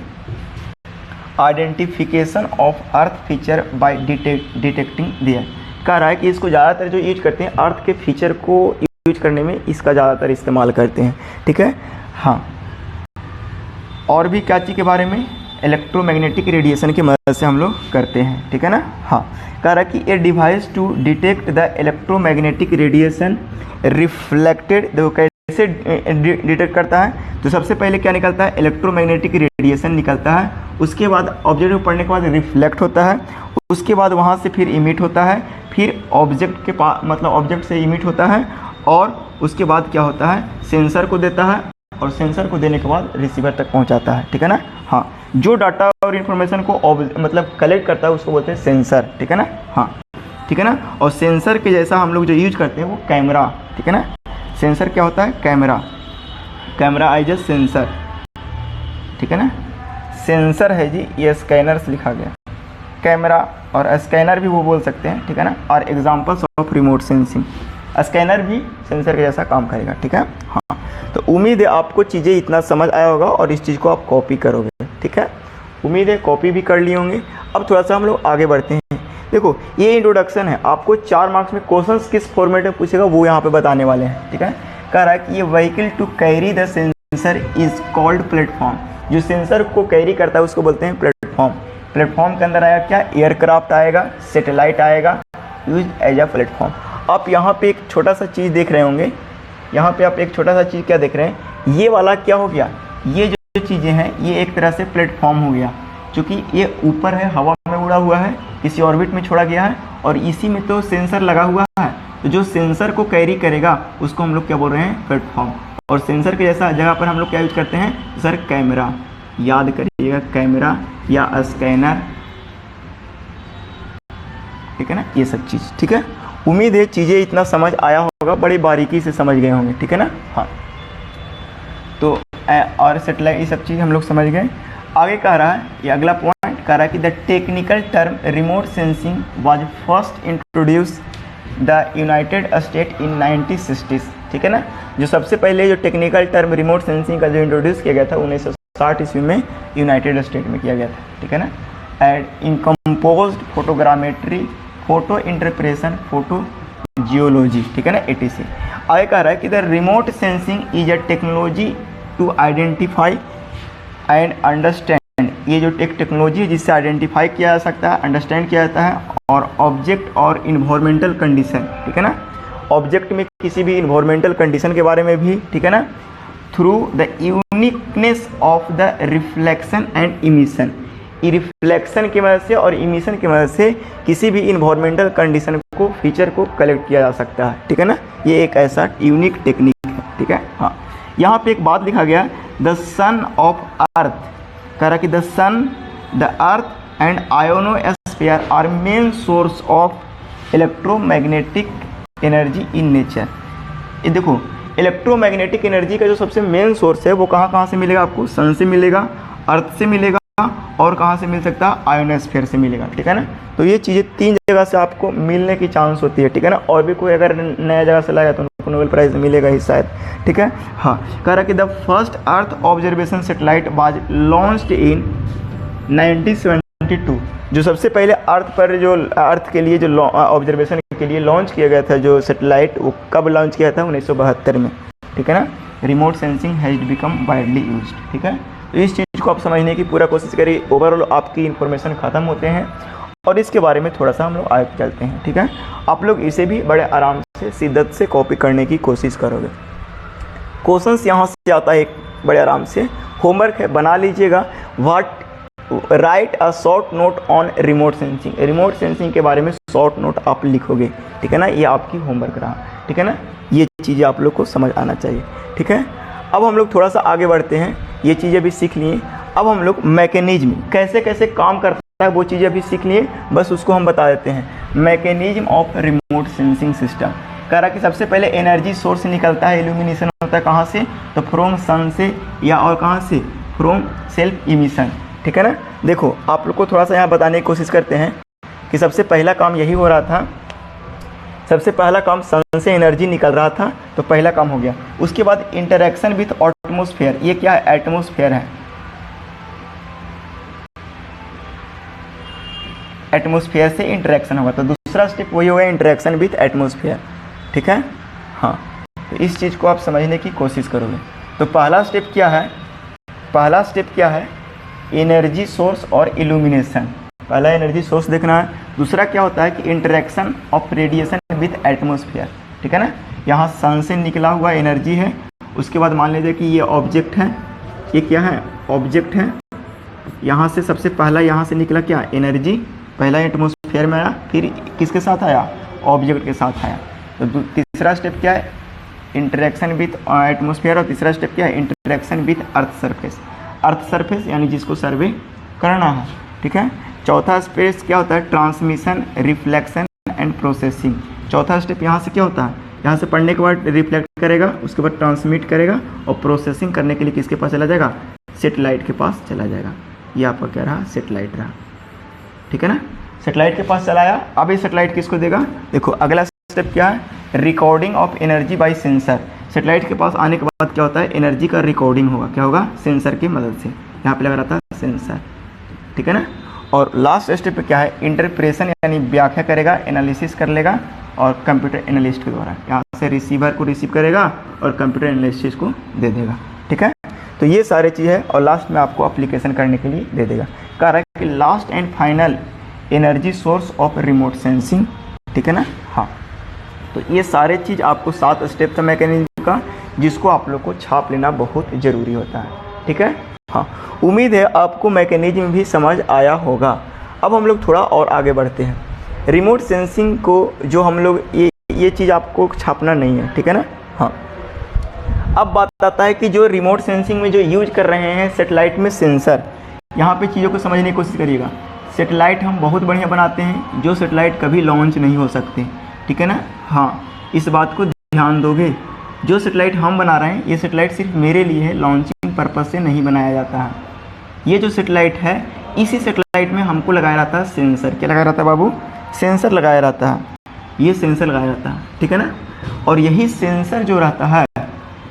identification of earth feature by detecting their. कह रहा है कि इसको ज़्यादातर जो यूज करते हैं अर्थ के फीचर को यूज करने में इसका ज़्यादातर इस्तेमाल करते हैं, ठीक है। हाँ, और भी क्या चीज़ के बारे में, इलेक्ट्रोमैग्नेटिक रेडिएशन की मदद से हम लोग करते हैं, ठीक है ना। हाँ, कह रहा है कि a device to detect the electromagnetic radiation reflected, देखो कैसे डिटेक्ट करता है। तो सबसे पहले क्या निकलता है, इलेक्ट्रोमैग्नेटिक रेडिएशन निकलता है, उसके बाद ऑब्जेक्ट को पढ़ने के बाद रिफ्लेक्ट होता है, उसके बाद वहाँ से फिर इमिट होता है, फिर ऑब्जेक्ट के पास मतलब ऑब्जेक्ट से इमिट होता है, और उसके बाद क्या होता है, सेंसर को देता है, और सेंसर को देने के बाद रिसीवर तक पहुँचाता है, ठीक है ना। हाँ, जो डाटा और इन्फॉर्मेशन को मतलब कलेक्ट करता है उसको बोलते हैं सेंसर, ठीक है ना। हाँ, ठीक है ना। और सेंसर के जैसा हम लोग जो यूज करते हैं वो कैमरा, ठीक है ना। सेंसर क्या होता है, कैमरा एज ए सेंसर, ठीक है ना। सेंसर है जी, ये स्कैनर से लिखा गया, कैमरा और स्कैनर भी वो बोल सकते हैं, ठीक है ना। और examples of remote sensing, scanner भी सेंसर के जैसा काम करेगा, ठीक है। हाँ, तो उम्मीद है आपको चीज़ें इतना समझ आया होगा और इस चीज़ को आप कॉपी करोगे, ठीक है। उम्मीद है कॉपी भी कर लिए होंगे। अब थोड़ा सा हम लोग आगे बढ़ते हैं। देखो ये इंट्रोडक्शन है, आपको 4 मार्क्स में क्वेश्चंस किस फॉर्मेट में पूछेगा वो यहाँ पे बताने वाले हैं, ठीक है। कह रहा है कि ये vehicle to carry the sensor is called platform, जो सेंसर को कैरी करता है उसको बोलते हैं प्लेटफॉर्म। प्लेटफॉर्म के अंदर आएगा क्या, एयरक्राफ्ट आएगा, सैटेलाइट आएगा, यूज एज अ प्लेटफॉर्म। आप यहाँ पे एक छोटा सा चीज़ देख रहे होंगे, यहाँ पे आप एक छोटा सा चीज़ क्या देख रहे हैं, ये वाला क्या हो गया, ये जो चीज़ें हैं ये एक तरह से प्लेटफॉर्म हो गया, क्योंकि ये ऊपर है, हवा में उड़ा हुआ है, किसी ऑर्बिट में छोड़ा गया है और इसी में तो सेंसर लगा हुआ है। तो जो सेंसर को कैरी करेगा उसको हम लोग क्या बोल रहे हैं, प्लेटफॉर्म। और सेंसर के जैसा जगह पर हम लोग क्या यूज करते हैं सर, कैमरा, याद करिएगा, कैमरा या स्कैनर, ठीक है ना, ये सब चीज़, ठीक है। उम्मीद है चीज़ें इतना समझ आया होगा, बड़ी बारीकी से समझ गए होंगे, ठीक है ना। हाँ, तो और सेटेलाइट ये सब चीज़ हम लोग समझ गए। आगे कह रहा है, ये अगला पॉइंट कह रहा है कि the technical term remote sensing was first introduce the United state in 1960s, ठीक है ना। जो सबसे पहले जो टेक्निकल टर्म रिमोट सेंसिंग का जो इंट्रोड्यूस किया गया था 1960 ईस्वी में यूनाइटेड स्टेट में किया गया था, ठीक है ना। And encompassed photogrammetry, photo interpretation, photo geology, ठीक है ना, etc। आगे कह रहा है कि the remote sensing is a technology to identify and understand, ये जो एक टेक्नोलॉजी है जिससे आइडेंटिफाई किया जा सकता है, अंडरस्टैंड किया जाता है, और ऑब्जेक्ट और इन्वायरमेंटल कंडीशन, ठीक है ना। ऑब्जेक्ट में किसी भी इन्वायरमेंटल कंडीशन के बारे में भी, ठीक है ना, through the uniqueness of the reflection and emission, reflection की मदद से और इमिशन की मदद से किसी भी इन्वायरमेंटल कंडीशन को, फीचर को कलेक्ट किया जा सकता है, ठीक है ना। ये एक ऐसा यूनिक टेक्निक है, ठीक है। हाँ, यहाँ पे एक बात लिखा गया, द सन ऑफ अर्थ, कह रहा कि the sun, the earth and ionosphere are main source of electromagnetic energy in nature. ये देखो, इलेक्ट्रोमैग्नेटिक एनर्जी का जो सबसे मेन सोर्स है वो कहाँ से मिलेगा आपको, सन से मिलेगा, अर्थ से मिलेगा, और कहाँ से मिल सकता है, आयोनोस्फीयर से मिलेगा, ठीक है ना। तो ये चीज़ें 3 जगह से आपको मिलने की चांस होती है, ठीक है ना। और भी कोई अगर नया जगह से लाएगा तो उनको नोबेल प्राइज़ मिलेगा ही शायद, ठीक है। हाँ, कह रहा कि the first earth observation satellite was launched in 1972, जो सबसे पहले अर्थ पर जो अर्थ के लिए जो ऑब्जर्वेशन के लिए लॉन्च किया गया था जो सैटेलाइट, वो कब लॉन्च किया था, 1972 में, ठीक है ना। Remote sensing has become widely used, ठीक है। तो इस चीज़ को आप समझने की पूरा कोशिश करिए। ओवरऑल आपकी इन्फॉर्मेशन ख़त्म होते हैं और इसके बारे में थोड़ा सा हम लोग आगे चलते हैं, ठीक है। आप लोग इसे भी बड़े आराम से शिद्दत से कॉपी करने की कोशिश करोगे। क्वेश्चंस यहाँ से आता है एक बड़े आराम से, होमवर्क है, बना लीजिएगा। Right a short note on remote sensing, remote sensing के बारे में शॉर्ट नोट आप लिखोगे, ठीक है ना। ये आपकी होमवर्क रहा, ठीक है ना। ये चीज़ें आप लोग को समझ आना चाहिए, ठीक है। अब हम लोग थोड़ा सा आगे बढ़ते हैं, ये चीज़ें भी सीख लिए। अब हम लोग मैकेनिज्म कैसे कैसे काम करता है वो चीज़ें भी सीख लिए, बस उसको हम बता देते हैं। Mechanism of remote sensing system कह रहा कि सबसे पहले एनर्जी सोर्स निकलता है, इल्यूमिनेशन होता है कहाँ से, तो फ्रॉम सन से, या और कहाँ से, फ्रॉम सेल्फ इमिशन, ठीक है ना। देखो आप लोग को थोड़ा सा यहाँ बताने की कोशिश करते हैं कि सबसे पहला काम यही हो रहा था, सबसे पहला काम सन से एनर्जी निकल रहा था, तो पहला काम हो गया। उसके बाद इंटरेक्शन विथ एटमॉस्फेयर, ये क्या है, एटमॉस्फेयर है, एटमॉस्फेयर से इंटरेक्शन होगा, तो दूसरा स्टेप वही होगा, इंटरेक्शन विथ एटमॉस्फेयर, ठीक है। हाँ, तो इस चीज़ को आप समझने की कोशिश करोगे। तो पहला स्टेप क्या है, पहला स्टेप क्या है, एनर्जी सोर्स और इल्यूमिनेशन। पहला एनर्जी सोर्स देखना है, दूसरा क्या होता है कि interaction of radiation with atmosphere, ठीक है ना। यहाँ सन से निकला हुआ एनर्जी है, उसके बाद मान लीजिए कि ये ऑब्जेक्ट है, ये क्या है, ऑब्जेक्ट है। यहाँ से सबसे पहला यहाँ से निकला क्या, एनर्जी, पहला एटमॉस्फेयर में आया, फिर किसके साथ आया, ऑब्जेक्ट के साथ आया। तो तीसरा स्टेप क्या है, इंटरेक्शन विथ एटमॉस्फेयर, और तीसरा स्टेप क्या है, interaction with earth surface, earth surface यानी जिसको सर्वे करना है, ठीक है। चौथा स्टेप क्या होता है, ट्रांसमिशन, रिफ्लेक्शन एंड प्रोसेसिंग। चौथा स्टेप यहाँ से क्या होता है, यहाँ से पढ़ने के बाद रिफ्लेक्ट करेगा, उसके बाद ट्रांसमिट करेगा, और प्रोसेसिंग करने के लिए किसके पास चला जाएगा, सेटेलाइट के पास चला जाएगा। ये आपका क्या रहा, सेटेलाइट रहा, ठीक है ना। सेटेलाइट के पास चलाया, अब ये सेटेलाइट किसको देगा, देखो अगला स्टेप क्या है, recording of energy by sensor. Satellite के पास आने के बाद क्या होता है, एनर्जी का रिकॉर्डिंग होगा, क्या होगा, सेंसर की मदद से, यहाँ पे लगा रहता है सेंसर, ठीक है ना। और लास्ट स्टेप पे क्या है, इंटरप्रेशन यानी व्याख्या करेगा, एनालिसिस कर लेगा और कंप्यूटर एनालिस्ट के द्वारा यहाँ से रिसीवर को रिसीव करेगा और कंप्यूटर एनालिस्ट को दे देगा, ठीक है। तो ये सारे चीज़ है और लास्ट में आपको एप्लीकेशन करने के लिए दे देगा। कह रहा है कि last and final energy source of remote sensing, ठीक है ना। हाँ, तो ये सारे चीज़ आपको 7 स्टेप था मैकेनिज्म का, जिसको आप लोग को छाप लेना बहुत ज़रूरी होता है, ठीक है। हाँ, उम्मीद है आपको मैकेनिज्म भी समझ आया होगा। अब हम लोग थोड़ा और आगे बढ़ते हैं। रिमोट सेंसिंग को जो हम लोग ये चीज़ आपको छापना नहीं है, ठीक है ना। हाँ, अब बात आता है कि जो रिमोट सेंसिंग में जो यूज कर रहे हैं सेटेलाइट में सेंसर, यहाँ पे चीज़ों को समझने की कोशिश करिएगा। सेटेलाइट हम बहुत बढ़िया बनाते हैं, जो सेटेलाइट कभी लॉन्च नहीं हो सकते, ठीक है ना। हाँ, इस बात को ध्यान दोगे, जो सेटेलाइट हम बना रहे हैं ये सेटेलाइट सिर्फ मेरे लिए है, लॉन्चिंग पर्पज़ से नहीं बनाया जाता है। ये जो सेटेलाइट है, इसी सेटेलाइट में हमको लगाया रहता है सेंसर। क्या लगाया रहता है बाबू, सेंसर लगाया रहता है, ये सेंसर लगाया रहता है, ठीक है ना। और यही सेंसर जो रहता है,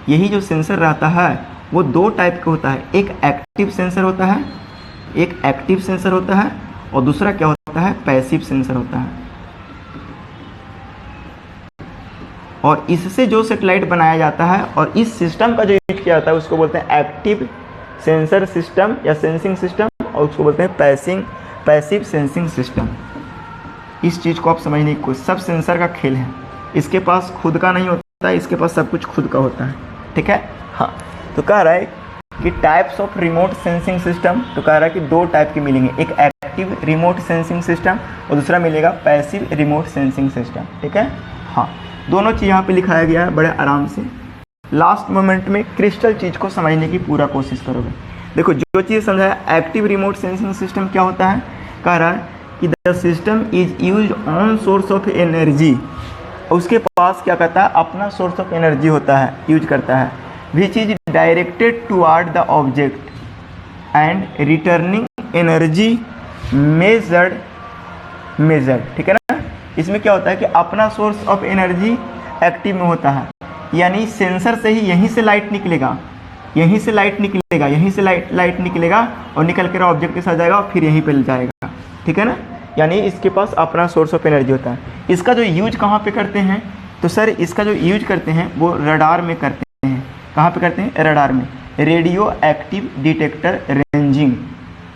यही जो सेंसर रहता है वो 2 टाइप का होता है। एक एक्टिव सेंसर होता है, एक एक्टिव सेंसर होता है, और दूसरा क्या होता है, पैसिव सेंसर होता है। और इससे जो सेटेलाइट बनाया जाता है और इस सिस्टम का जो यूज किया जाता है उसको बोलते हैं एक्टिव सेंसर सिस्टम या सेंसिंग सिस्टम, और उसको बोलते हैं पैसिव सेंसिंग सिस्टम। इस चीज़ को आप समझने की कोशिश, सब सेंसर का खेल है, इसके पास खुद का नहीं होता है, इसके पास सब कुछ खुद का होता है, ठीक है। हाँ, तो कह रहा है कि types of remote sensing system, तो कह रहा है कि 2 टाइप के मिलेंगे, एक एक्टिव रिमोट सेंसिंग सिस्टम और दूसरा मिलेगा पैसिव रिमोट सेंसिंग सिस्टम, ठीक है। हाँ, दोनों चीज़ यहाँ पे लिखाया गया है बड़े आराम से। लास्ट मोमेंट में क्रिस्टल चीज़ को समझने की पूरा कोशिश करोगे। देखो जो चीज़ समझाया, एक्टिव रिमोट सेंसिंग सिस्टम क्या होता है, कह रहा है कि the system is use on source of energy, उसके पास क्या करता है, अपना सोर्स ऑफ एनर्जी होता है, यूज करता है, which is directed toward the object and returning energy measured, ठीक है ना। इसमें क्या होता है कि अपना सोर्स ऑफ एनर्जी एक्टिव में होता है, यानी सेंसर से ही यहीं से लाइट निकलेगा, यहीं से लाइट निकलेगा, यहीं से लाइट निकलेगा और निकल कर ऑब्जेक्ट के साथ जाएगा और फिर यहीं पे जाएगा, ठीक है ना। यानी इसके पास अपना सोर्स ऑफ एनर्जी होता है। इसका जो यूज कहाँ पे करते हैं, तो सर इसका जो यूज करते हैं वो रडार में करते हैं। कहाँ पे करते हैं, रडार में, radio active detector ranging.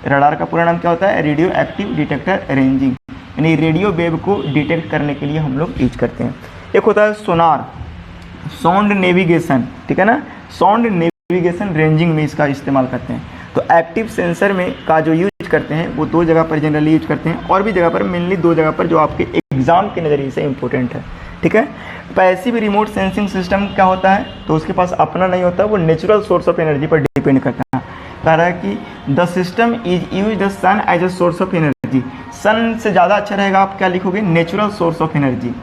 Radar का पूरा नाम क्या होता है, रेडियो एक्टिव डिटेक्टर रेंजिंग, यानी रेडियो वेव को डिटेक्ट करने के लिए हम लोग यूज करते हैं। एक होता है सोनार, साउंड नेविगेशन, ठीक है ना, साउंड नेविगेशन रेंजिंग में इसका इस्तेमाल करते हैं। तो एक्टिव सेंसर में का जो यूज करते हैं वो 2 जगह पर जनरली यूज करते हैं, और भी जगह पर, मेनली 2 जगह पर जो आपके एग्जाम के नज़रिए से इंपॉर्टेंट है, ठीक है। पैसिव रिमोट सेंसिंग सिस्टम क्या होता है, तो उसके पास अपना नहीं होता, वो नेचुरल सोर्स ऑफ एनर्जी पर डिपेंड करता है। कह रहा है कि the system is use the sun as a source of energy. Sun से ज़्यादा अच्छा रहेगा, आप क्या लिखोगे, natural source of energy,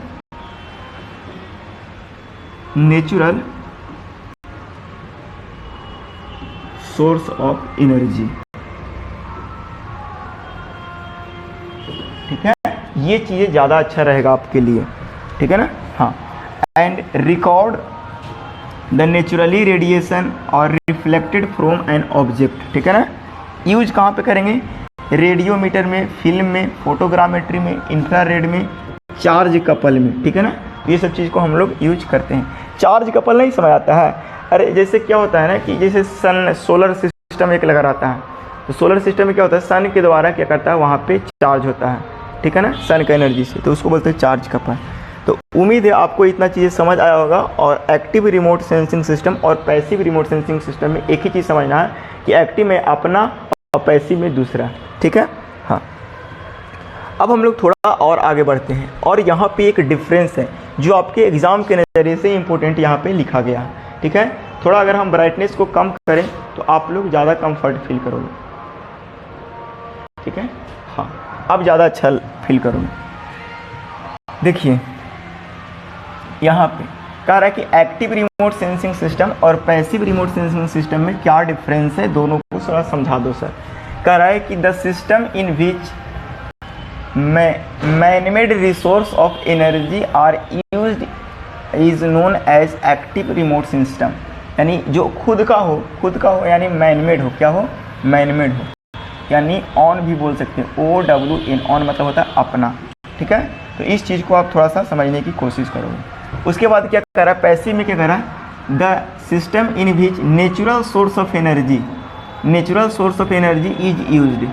natural source of energy, ठीक है। ये चीज़ें ज़्यादा अच्छा रहेगा आपके लिए, ठीक है ना। हाँ, and record the naturally radiation और रिफ्लेक्टेड फ्रॉम एन ऑब्जेक्ट, ठीक है ना। यूज कहाँ पे करेंगे, रेडियोमीटर में, फिल्म में, फोटोग्रामेट्री में, इंफ्रारेड में, चार्ज कपल में, ठीक है ना। ये सब चीज़ को हम लोग यूज करते हैं। चार्ज कपल नहीं समझ आता है, अरे जैसे क्या होता है ना कि जैसे सन, सोलर सिस्टम एक लगा रहता है, तो सोलर सिस्टम में क्या होता है, सन के द्वारा क्या करता है, वहाँ पे चार्ज होता है, ठीक है ना, सन का एनर्जी से, तो उसको बोलते हैं चार्ज कपल। तो उम्मीद है आपको इतना चीज़ें समझ आया होगा। और एक्टिव रिमोट सेंसिंग सिस्टम और पैसिव रिमोट सेंसिंग सिस्टम में एक ही चीज़ समझना है कि एक्टिव में अपना और पैसिव में दूसरा, ठीक है। हाँ, अब हम लोग थोड़ा और आगे बढ़ते हैं, और यहाँ पे एक डिफरेंस है जो आपके एग्ज़ाम के नज़रिए से इम्पोर्टेंट यहाँ पे लिखा गया है, ठीक है। थोड़ा अगर हम ब्राइटनेस को कम करें तो आप लोग ज़्यादा कंफर्ट फील करोगे, ठीक है। हाँ, अब ज़्यादा अच्छा फील करोगे। देखिए यहाँ पे कह रहा है कि एक्टिव रिमोट सेंसिंग सिस्टम और पैसिव रिमोट सेंसिंग सिस्टम में क्या डिफरेंस है, दोनों को थोड़ा समझा दो सर। कह रहा है कि the system in which man made resource of energy are used is known as active remote system. यानी जो खुद का हो यानी मैन-मेड हो, क्या हो, मैन-मेड हो, यानी ऑन भी बोल सकते हैं, OWN, ऑन मतलब होता है अपना, ठीक है। तो इस चीज़ को आप थोड़ा सा समझने की कोशिश करोगे। उसके बाद क्या कर रहा है, पैसिव में क्या कर रहा है, the system in which natural source of energy is used,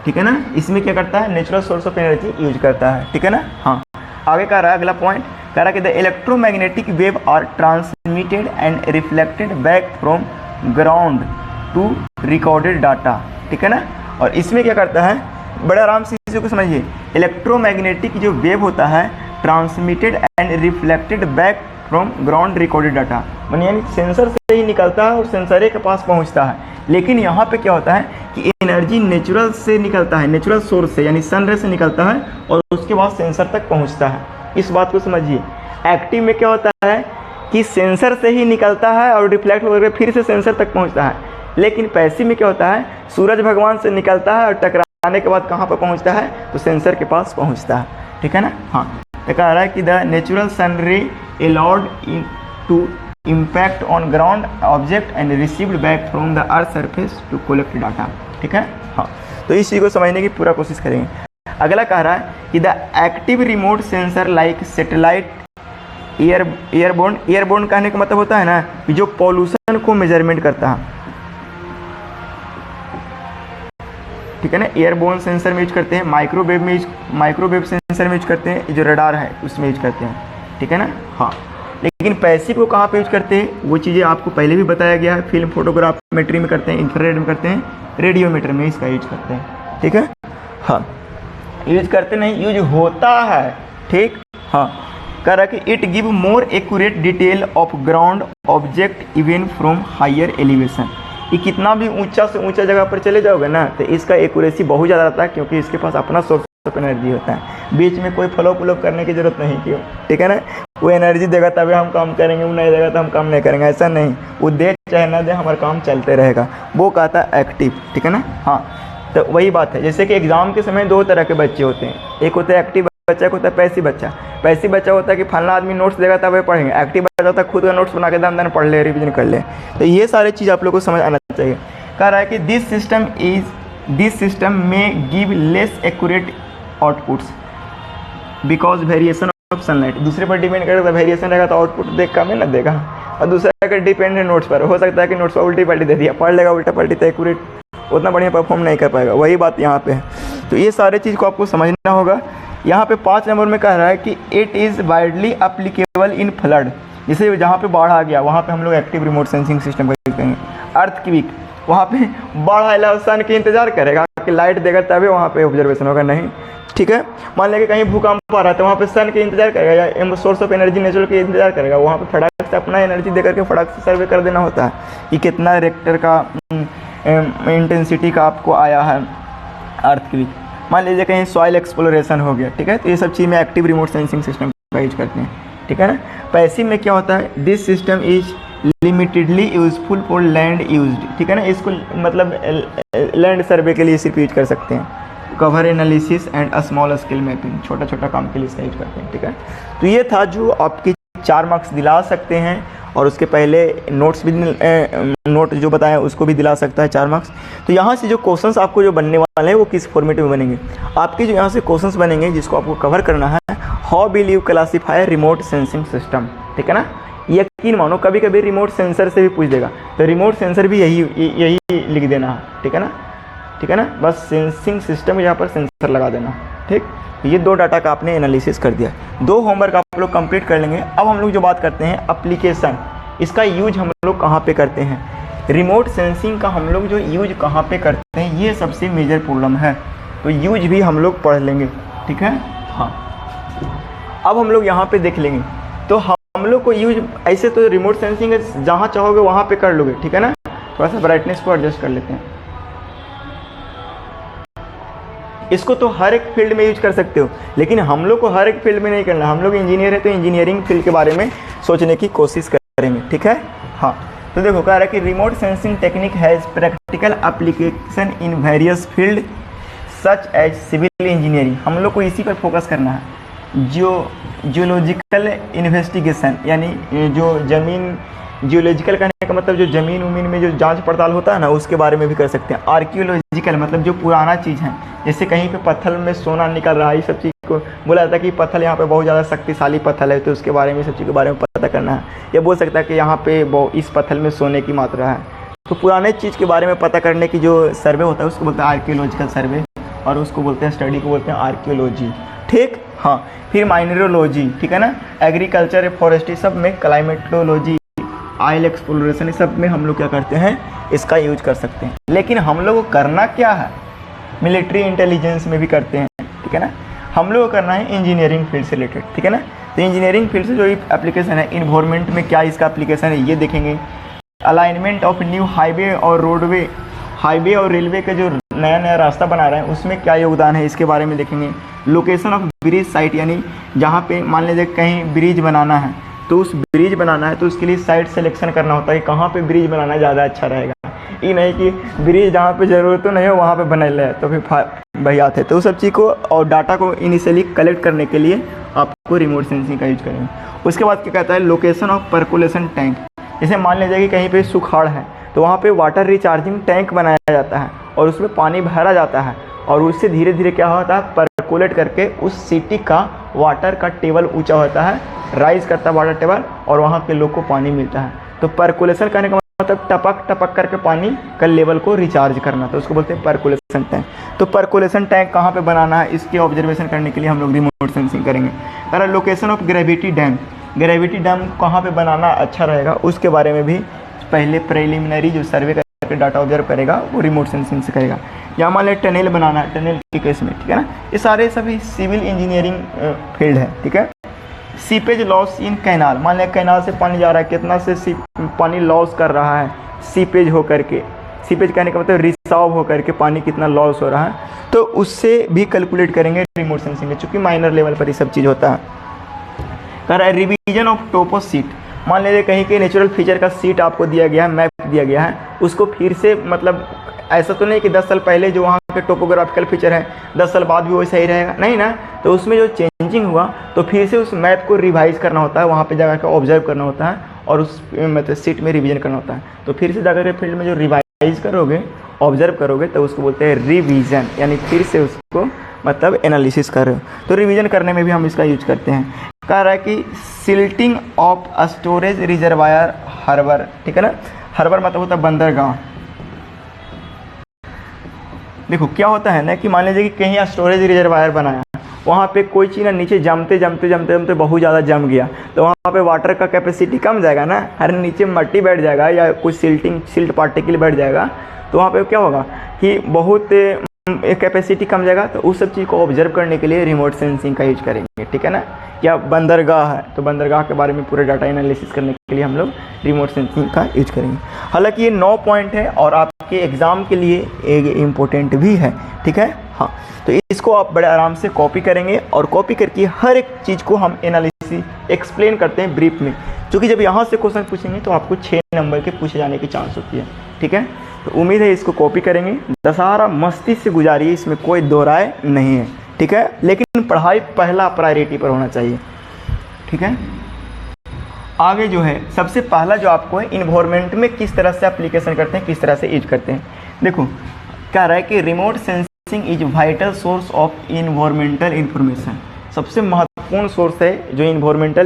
ठीक है ना। इसमें क्या करता है, natural source of energy use करता है, ठीक है ना। हाँ, आगे कह रहा है अगला पॉइंट, कह रहा है कि the electromagnetic wave are transmitted and reflected back from ground to recorded data, ठीक है ना। और इसमें क्या करता है, बड़े आराम से इसी को समझिए, इलेक्ट्रोमैग्नेटिक जो वेव होता है transmitted and reflected back from ground recorded data, यानी सेंसर से ही निकलता है और सेंसर के पास पहुंचता है। लेकिन यहाँ पे क्या होता है कि एनर्जी नेचुरल से निकलता है, नेचुरल सोर्स से यानी सन रे से निकलता है और उसके बाद सेंसर तक पहुँचता है। इस बात को समझिए। एक्टिव में क्या होता है कि सेंसर से ही निकलता है और रिफ्लेक्ट होकर फिर से सेंसर तक पहुँचता है। लेकिन पैसिव में क्या होता है, सूरज भगवान से निकलता है और टकराने के बाद कहाँ पर पहुँचता है, तो सेंसर के पास पहुँचता है, ठीक है ना। हाँ, तो कह रहा है कि the natural sun ray allowed in to impact on ground object and received back from the earth surface to collect data, ठीक है। हाँ, तो इस चीज़ को समझने की पूरा कोशिश करेंगे। अगला कह रहा है कि the active remote sensor like satellite airborne कहने का मतलब होता है ना कि जो पॉल्यूशन को मेजरमेंट करता है, ठीक है ना। एयरबोर्न सेंसर में यूज करते हैं, माइक्रोवेव सेंसर में यूज करते हैं, जो रडार है उसमें यूज करते हैं, ठीक है ना। हाँ, लेकिन पैसिव को कहाँ पे यूज करते हैं, वो चीज़ें आपको पहले भी बताया गया है। फिल्म फोटोग्रामेट्री में करते हैं, इंफ्रारेड में करते हैं, रेडियोमीटर में इसका यूज करते हैं, ठीक है। हाँ, यूज करते नहीं, यूज होता है, ठीक। हाँ, कह रहा कि it give more accurate detail of ground object even from higher elevation. ये कितना भी ऊंचा से ऊंचा जगह पर चले जाओगे ना, तो इसका एक्यूरेसी बहुत ज़्यादा रहता है, क्योंकि इसके पास अपना सोर्स ऑफ एनर्जी होता है। बीच में कोई फॉलो करने की जरूरत नहीं, क्यों, ठीक है ना। वो एनर्जी देगा तभी हम काम करेंगे, वो नहीं देगा तो हम काम नहीं करेंगे, ऐसा नहीं। वो दे चाहे ना दे, हमारा काम चलते रहेगा, वो कहता है एक्टिव, ठीक है ना। हाँ, तो वही बात है, जैसे कि एग्जाम के समय दो तरह के बच्चे होते हैं, एक होता है एक्टिव बच्चा, एक होता है पैसिव बच्चा। पैसिव बच्चा होता है कि फलना आदमी नोट्स देगा तब वे पढ़ेंगे। एक्टिव बच्चा होता है खुद का नोट्स बना के दम पढ़ ले, रिवीजन कर ले। तो ये सारी चीज़ आप लोग को समझ आना चाहिए। कह रहा है कि दिस सिस्टम में give less accurate outputs because variation of sunlight. दूसरे पर डिपेंड करेगा, वेरिएशन रहेगा तो आउटपुट देख कम है ना देगा। और दूसरा अगर डिपेंड है नोट्स पर, हो सकता है कि नोट्स पर उल्टी पलटी दे दिया, पढ़ लेगा उल्टा पलटी, तो एक्यूरेट उतना बढ़िया परफॉर्म नहीं कर पाएगा। वही बात यहाँ पे है। तो ये सारे चीज़ को आपको समझना होगा। यहाँ पे 5 नंबर में कह रहा है कि it is widely applicable in flood. जैसे जहाँ पे बाढ़ आ गया वहाँ पे हम लोग एक्टिव रिमोट सेंसिंग सिस्टम का यूज करेंगे। अर्थक्वेक, वहाँ पे बाढ़ आएगा, सन के इंतजार करेगा कि लाइट देगा तभी वहाँ पे ऑब्जर्वेशन होगा, नहीं, ठीक है। मान लें कि कहीं भूकंप आ रहा है तो वहाँ पे सन के इंतजार करेगा या सोर्स ऑफ एनर्जी नेचुरल के इंतजार करेगा। वहाँ पे फटाक से अपना एनर्जी देकर के फटाक से सर्वे कर देना होता है कि कितना रेक्टर का इंटेंसिटी का आपको आया है अर्थक्वेक। मान लीजिए कहीं सॉइल एक्सप्लोरेशन हो गया, ठीक है। तो ये सब चीज़ में एक्टिव रिमोट सेंसिंग सिस्टम का यूज करते हैं, ठीक है ना। पैसिव में क्या होता है, this system is limitedly useful for land used, ठीक है ना। इसको मतलब लैंड सर्वे के लिए सिर्फ यूज कर सकते हैं। Cover analysis and small scale mapping, छोटा छोटा काम के लिए इसका यूज करते हैं, ठीक है। तो ये था जो आपके 4 मार्क्स दिला सकते हैं, और उसके पहले नोट्स भी नोट जो बताएं उसको भी दिला सकता है 4 मार्क्स। तो यहाँ से जो क्वेश्चंस आपको जो बनने वाले हैं वो किस फॉर्मेट में बनेंगे, आपके जो यहाँ से क्वेश्चंस बनेंगे जिसको आपको कवर करना है, how will you classify remote sensing system, ठीक है ना। यकीन मानो कभी कभी रिमोट सेंसर से भी पूछ देगा, तो रिमोट सेंसर भी यही लिख देना है, ठीक है ना, ठीक है ना। बस सेंसिंग सिस्टम यहाँ पर सेंसर लगा देना, ठीक। ये 2 डाटा का आपने एनालिसिस कर दिया, 2 होमवर्क आप लोग कंप्लीट कर लेंगे। अब हम लोग जो बात करते हैं एप्लीकेशन, इसका यूज हम लोग कहाँ पे करते हैं, रिमोट सेंसिंग का हम लोग जो यूज कहाँ पे करते हैं, ये सबसे मेजर प्रॉब्लम है। तो यूज भी हम लोग पढ़ लेंगे, ठीक है। हाँ, अब हम लोग यहाँ पे देख लेंगे। तो हम लोग को यूज ऐसे तो रिमोट सेंसिंग जहाँ चाहोगे वहाँ पे कर लोगे, ठीक है ना। थोड़ा सा ब्राइटनेस को एडजस्ट कर लेते हैं। इसको तो हर एक फील्ड में यूज कर सकते हो, लेकिन हम लोग को हर एक फील्ड में नहीं करना। हम लोग इंजीनियर है तो इंजीनियरिंग फील्ड के बारे में सोचने की कोशिश करेंगे, ठीक है। हाँ, तो देखो कह रहा है कि remote sensing technique has practical application in various field such as civil engineering, हम लोग को इसी पर फोकस करना है। जियोलॉजिकल इन्वेस्टिगेशन, यानी जो ज़मीन, जियोलॉजिकल कहने का मतलब जो ज़मीन उमीन में जो जांच पड़ताल होता है ना, उसके बारे में भी कर सकते हैं। आर्कियोलॉजिकल मतलब जो पुराना चीज़ है, जैसे कहीं पे पत्थर में सोना निकल रहा है, ये सब चीज़ को बोला जाता है कि पत्थर यहाँ पे बहुत ज़्यादा शक्तिशाली पत्थर है, तो उसके बारे में सब चीज़ के बारे में पता करना है। या बोल सकता है कि यहाँ पे इस पत्थर में सोने की मात्रा है। तो पुराने चीज़ के बारे में पता करने की जो सर्वे होता है उसको बोलते हैं आर्कियोलॉजिकल सर्वे, और उसको बोलते हैं स्टडी को बोलते हैं आर्कियोलॉजी। ठीक, हाँ। फिर माइनरोलॉजी, ठीक है ना, एग्रीकल्चर, फॉरेस्ट्री, सब में, क्लाइमेटोलॉजी, ऑयल एक्सप्लोरेशन, सब में हम लोग क्या करते हैं, इसका यूज कर सकते हैं। लेकिन हम लोग को करना क्या है, मिलिट्री इंटेलिजेंस में भी करते हैं, ठीक है ना। हम लोग को करना है इंजीनियरिंग फील्ड से रिलेटेड, ठीक है ना। तो इंजीनियरिंग फील्ड से जो एप्लीकेशन है, इन्वायरमेंट में क्या इसका एप्लीकेशन है ये देखेंगे। अलाइनमेंट ऑफ न्यू हाईवे और रोडवे, हाईवे और रेलवे का जो नया नया रास्ता बना रहे हैं उसमें क्या योगदान है इसके बारे में देखेंगे। लोकेशन ऑफ ब्रिज साइट, यानी जहाँ पे मान लीजिए कहीं ब्रिज बनाना है, तो उस ब्रिज बनाना है तो उसके लिए साइट सिलेक्शन करना होता है कि कहाँ पे ब्रिज बनाना ज़्यादा अच्छा रहेगा। ये नहीं कि ब्रिज जहाँ पे ज़रूरत तो नहीं हो वहाँ पे बना ले तो फिर भैया थे। तो उस सब चीज़ को और डाटा को इनिशियली कलेक्ट करने के लिए आपको रिमोट सेंसिंग का यूज करेंगे। उसके बाद क्या कहता है, लोकेशन ऑफ परकुलेशन टैंक। जैसे मान लीजिए कि कहीं पे सुखाड़ है तो वहाँ पे वाटर रिचार्जिंग टैंक बनाया जाता है और उसमें पानी भरा जाता है और उससे धीरे धीरे क्या होता है, परकुलेट करके उस सिटी का वाटर का टेबल ऊंचा होता है, राइज करता है वाटर टेबल, और वहाँ के लोग को पानी मिलता है। तो परकुलेशन करने का मतलब टपक टपक करके पानी का लेवल को रिचार्ज करना, तो उसको बोलते हैं परकुलेशन टैंक। तो परकुलेशन टैंक कहाँ पे बनाना है इसके ऑब्जर्वेशन करने के लिए हम लोग रिमोट सेंसिंग करेंगे। अगर location of gravity dam, gravity dam कहाँ पे बनाना अच्छा रहेगा उसके बारे में भी पहले प्रिलिमिनरी जो सर्वे करके डाटा ऑब्जर्व करेगा वो रिमोट सेंसिंग से करेगा। या मान लें टनल बनाना है, टनल के केस में, ठीक है ना। ये सारे सभी सिविल इंजीनियरिंग फील्ड है, ठीक है। सीपेज लॉस इन कैनाल, मान लें कैनाल से पानी जा रहा है, कितना से पानी लॉस कर रहा है सीपेज होकर के, सीपेज कहने का मतलब रिसाव होकर के पानी कितना लॉस हो रहा है, तो उससे भी कैलकुलेट करेंगे रिमोट सेंसिंग में, चूँकि माइनर लेवल पर ये सब चीज़ होता है। कह रहा है रिवीजन ऑफ टोपो सीट, मान लीजिए कहीं के नेचुरल फीचर का सीट आपको दिया गया है, मैप दिया गया है, उसको फिर से मतलब ऐसा तो नहीं कि 10 साल पहले जो वहाँ के टोपोग्राफिकल फीचर है 10 साल बाद भी वही सही रहेगा, नहीं ना। तो उसमें जो चेंजिंग हुआ तो फिर से उस मैप को रिवाइज करना होता है, वहाँ पे जाकर के ऑब्जर्व करना होता है और उस मतलब सीट में रिवीजन करना होता है। तो फिर से जाकर के फील्ड में जो रिवाइज करोगे, ऑब्जर्व करोगे, तो उसको बोलते हैं रिवीजन, यानी फिर से उसको मतलब एनालिसिस कर रहे हो। तो रिवीजन करने में भी हम इसका यूज करते हैं। कह रहा है कि silting of storage reservoir harbour, ठीक है ना। हार्बर मतलब होता है बंदरगाह। देखो क्या होता है ना कि मान लीजिए कि कहीं स्टोरेज रिजर्वायर बनाया, वहाँ पे कोई चीज़ ना नीचे जमते बहुत ज़्यादा जम गया, तो वहाँ पे वाटर का कैपेसिटी कम जाएगा ना, हर नीचे मट्टी बैठ जाएगा या कुछ सिल्ट पार्टिकल बैठ जाएगा, तो वहाँ पे क्या होगा कि बहुत कैपेसिटी कम जाएगा। तो उस सब चीज़ को ऑब्जर्व करने के लिए रिमोट सेंसिंग का यूज करेंगे, ठीक है ना। या बंदरगाह है तो बंदरगाह के बारे में पूरे डाटा एनालिसिस करने के लिए हम लोग रिमोट सेंसिंग का यूज करेंगे। हालांकि ये 9 पॉइंट है और आपके एग्ज़ाम के लिए एक इम्पोर्टेंट भी है, ठीक है। हाँ, तो इसको आप बड़े आराम से कॉपी करेंगे और कॉपी करके हर एक चीज़ को हम एनालिसिस एक्सप्लेन करते हैं ब्रीफ में, क्योंकि जब यहाँ से क्वेश्चन पूछेंगे तो आपको 6 नंबर के पूछे जाने की चांस होती है, ठीक है। तो उम्मीद है इसको कॉपी करेंगे, दशहरा मस्ती से गुजारिए, इसमें कोई दो राय नहीं है, ठीक है। लेकिन पढ़ाई पहला प्रायोरिटी पर होना चाहिए, ठीक है। आगे जो है सबसे पहला जो आपको है इन्वायरमेंट में किस तरह से एप्लीकेशन करते हैं, किस तरह से यूज करते हैं। देखो कह रहा है कि remote sensing is vital source of environmental information, सबसे महत्वपूर्ण सोर्स है जो इन्वायरमेंट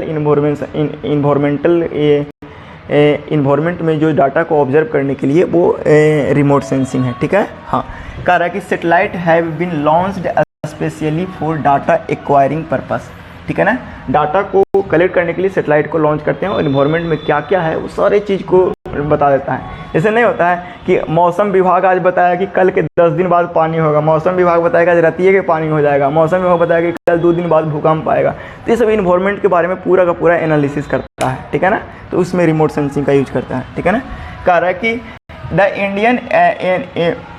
में जो डाटा को ऑब्जर्व करने के लिए वो रिमोट सेंसिंग है, ठीक है। हाँ, कह रहा है कि satellite have been launched specially for data acquiring purpose, ठीक है ना। डाटा को कलेक्ट करने के लिए सैटेलाइट को लॉन्च करते हैं और इन्वायरमेंट में क्या क्या है वो सारे चीज़ को बता देता है। जैसे नहीं होता है कि मौसम विभाग आज बताया कि कल के 10 दिन बाद पानी होगा, मौसम विभाग बताएगा आज रातिए के पानी हो जाएगा, मौसम विभाग बताएगा कि कल 2 दिन बाद भूकंप आएगा। तो ये सब इन्वायरमेंट के बारे में पूरा का पूरा एनालिसिस करता है, ठीक है ना। तो उसमें रिमोट सेंसिंग का यूज करता है, ठीक है ना। कह रहा है कि the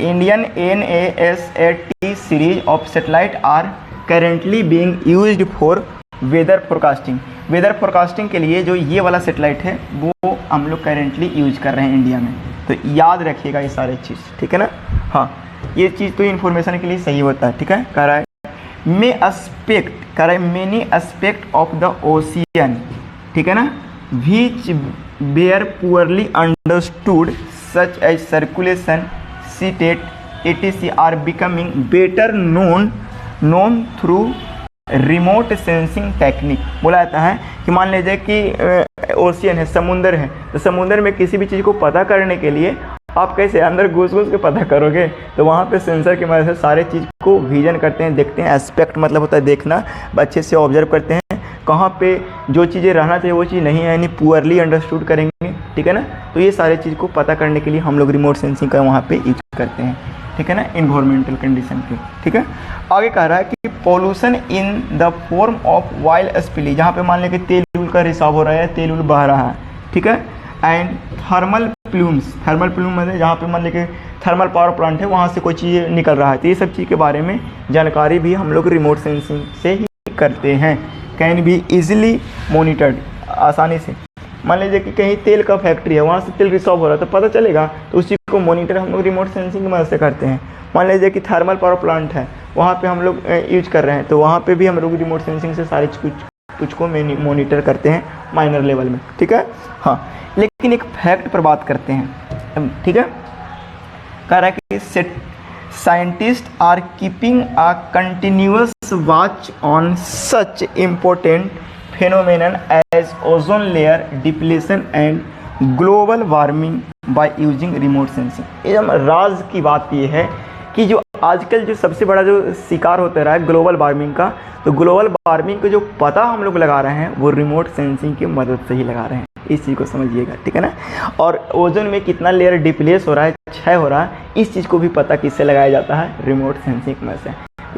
Indian NASAT series of satellite are currently being used for weather forecasting. Weather forecasting के लिए जो ये वाला सैटेलाइट है वो हम लोग करेंटली यूज कर रहे हैं इंडिया में, तो याद रखिएगा ये सारे चीज़, ठीक है ना। हाँ, ये चीज़ तो इन्फॉर्मेशन के लिए सही होता है, ठीक है। कह रहा है many aspect of the ocean, ठीक है ना, which bear poorly understood such as circulation, sea state, etc are becoming better known through remote sensing technique. बोला जाता है कि मान लीजिए कि ओशियन है, समुंदर है, तो समुंदर में किसी भी चीज़ को पता करने के लिए आप कैसे अंदर घुस के पता करोगे, तो वहाँ पे सेंसर की मदद से सारे चीज़ को विजन करते हैं, देखते हैं। एस्पेक्ट मतलब होता है देखना, अच्छे से ऑब्जर्व करते हैं कहाँ पे जो चीज़ें रहना चाहिए वो चीज़ नहीं है, यानी पुअरली अंडरस्टूड करेंगे, ठीक है ना। तो ये सारे चीज़ को पता करने के लिए हम लोग रिमोट सेंसिंग का वहाँ पे यूज करते हैं, ठीक है ना, इन्वायरमेंटल कंडीशन के, ठीक है। आगे कह रहा है कि pollution in the form of oil spill, जहाँ पे मान लें कि तेल का रिसाव हो रहा है, तेल बह रहा है, ठीक है। एंड थर्मल प्लूम मतलब जहाँ पे मान लें कि थर्मल पावर प्लांट है, वहाँ से कोई चीज़ निकल रहा है, तो ये सब चीज़ के बारे में जानकारी भी हम लोग रिमोट सेंसिंग से ही करते हैं। कैन बी इजीली मॉनिटर्ड, आसानी से। मान लीजिए कि कहीं तेल का फैक्ट्री है, वहाँ से तेल रिसाव हो रहा है, तो पता चलेगा, तो उस चीज़ को मॉनिटर हम लोग रिमोट सेंसिंग की मदद से करते हैं। मान लीजिए कि थर्मल पावर प्लांट है, वहाँ पे हम लोग यूज कर रहे हैं, तो वहाँ पे भी हम लोग रिमोट सेंसिंग से सारे कुछ को मॉनिटर करते हैं माइनर लेवल में, ठीक है। हाँ, लेकिन एक फैक्ट पर बात करते हैं, ठीक है। कह रहा है कि scientist are keeping a continuous watch on such important phenomenon as ozone layer depletion and global warming by using remote sensing। एकदम राज की बात ये है कि जो आजकल जो सबसे बड़ा जो शिकार होता रहा है ग्लोबल वार्मिंग का, तो ग्लोबल वार्मिंग का जो पता हम लोग लगा रहे हैं वो रिमोट सेंसिंग की मदद से ही लगा रहे हैं, इस चीज़ को समझिएगा, ठीक है ना। और ओजोन में कितना लेयर डिप्लेस हो रहा है, क्षय हो रहा है, इस चीज़ को भी पता किससे लगाया जाता है, रिमोट सेंसिंग की मदद से।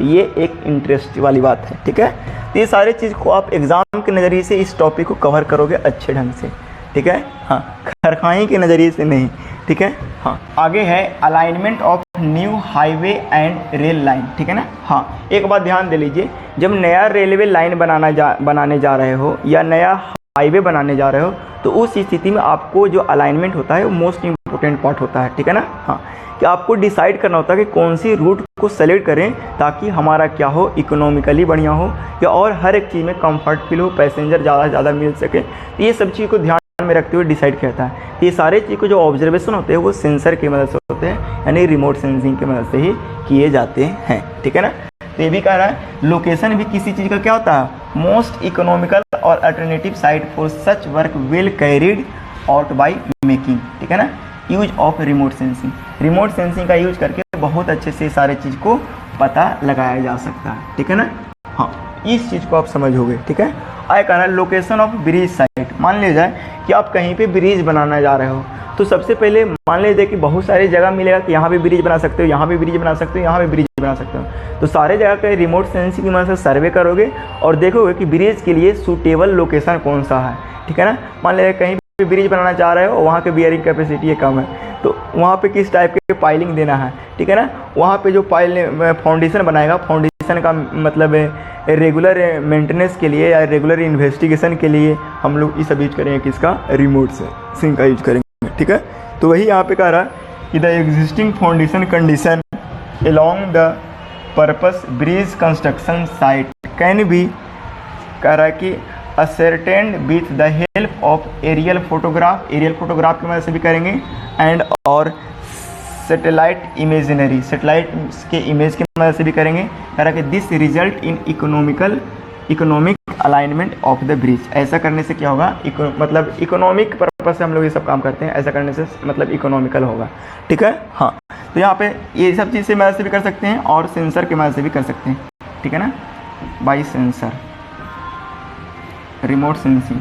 ये एक इंटरेस्ट वाली बात है, ठीक है। तो ये सारे चीज़ को आप एग्ज़ाम के नज़रिए से इस टॉपिक को कवर करोगे अच्छे ढंग से, ठीक है। हाँ, खरखाई के नज़रिए से नहीं, ठीक है। हाँ, आगे है alignment of new highway and rail line, ठीक है ना। हाँ, एक बात ध्यान दे लीजिए, जब नया रेलवे लाइन बनाने जा रहे हो या नया हाईवे बनाने जा रहे हो, तो उस स्थिति में आपको जो अलाइनमेंट होता है वो मोस्ट इम्पोर्टेंट पार्ट होता है, ठीक है ना। हाँ, कि आपको डिसाइड करना होता है कि कौन सी रूट को सेलेक्ट करें ताकि हमारा क्या हो, इकोनॉमिकली बढ़िया हो या और हर एक चीज़ में कंफर्ट फील हो, पैसेंजर ज़्यादा से ज़्यादा मिल सके। तो ये सब चीज़ को ध्यान में रखते हुए डिसाइड किया जाता है। तो ये सारे चीज़ को जो ऑब्जर्वेशन होते हैं वो सेंसर की मदद से होते हैं, यानी रिमोट सेंसिंग की मदद से ही किए जाते हैं, ठीक है ना। तो ये भी कह रहा है लोकेशन भी किसी चीज़ का क्या होता है, मोस्ट इकोनॉमिकल और alternative site for such work well carried out by making, ठीक है ना, use of remote sensing. Remote sensing का यूज करके बहुत अच्छे से सारे चीज़ को पता लगाया जा सकता है, ठीक है ना। हाँ, इस चीज़ को आप समझोगे, ठीक है। आगे कहना है लोकेशन ऑफ ब्रिज साइट। मान लिया जाए कि आप कहीं पे ब्रिज बनाना जा रहे हो, तो सबसे पहले मान लीजिए कि बहुत सारी जगह मिलेगा कि यहाँ पे ब्रिज बना सकते हो, यहाँ पे ब्रिज बना सकते हो, यहाँ पे ब्रिज बना सकते हो। तो सारे जगह का रिमोट सेंसिंग की मदद से सर्वे करोगे और देखोगे कि ब्रिज के लिए सूटेबल लोकेशन कौन सा है, ठीक है ना। मान लीजिए कहीं पे ब्रिज बनाना चाह रहे हो, वहाँ के बियरिंग कैपेसिटी कम है, तो वहाँ पे किस टाइप के पाइलिंग देना है, ठीक है ना। वहाँ पे जो फाउंडेशन बनाएगा, फाउंडेशन का मतलब रेगुलर मेंटेनेंस के लिए या रेगुलर इन्वेस्टिगेशन के लिए हम लोग ये सब यूज करेंगे किसका, रिमोट सेंसिंग का यूज करेंगे, ठीक है। तो वही यहाँ पे कह रहा है कि the existing foundation condition along the purpose bridge construction site can be, कह रहा है कि ascertained with the help of aerial photograph की मदद से भी करेंगे, एंड और सैटेलाइट इमेजनरी, सैटेलाइट के इमेज की मदद से भी करेंगे। कह रहा है कि this result in economic alignment of the bridge. ऐसा करने से क्या होगा, मतलब इकोनॉमिक पर्पज से हम लोग ये सब काम करते हैं, ऐसा करने से मतलब इकोनॉमिकल होगा, ठीक है। हाँ, तो यहाँ पे ये सब चीज़ से मदद से भी कर सकते हैं और सेंसर की मदद से भी कर सकते हैं, ठीक है ना, बाई सेंसर रिमोट सेंसिंग।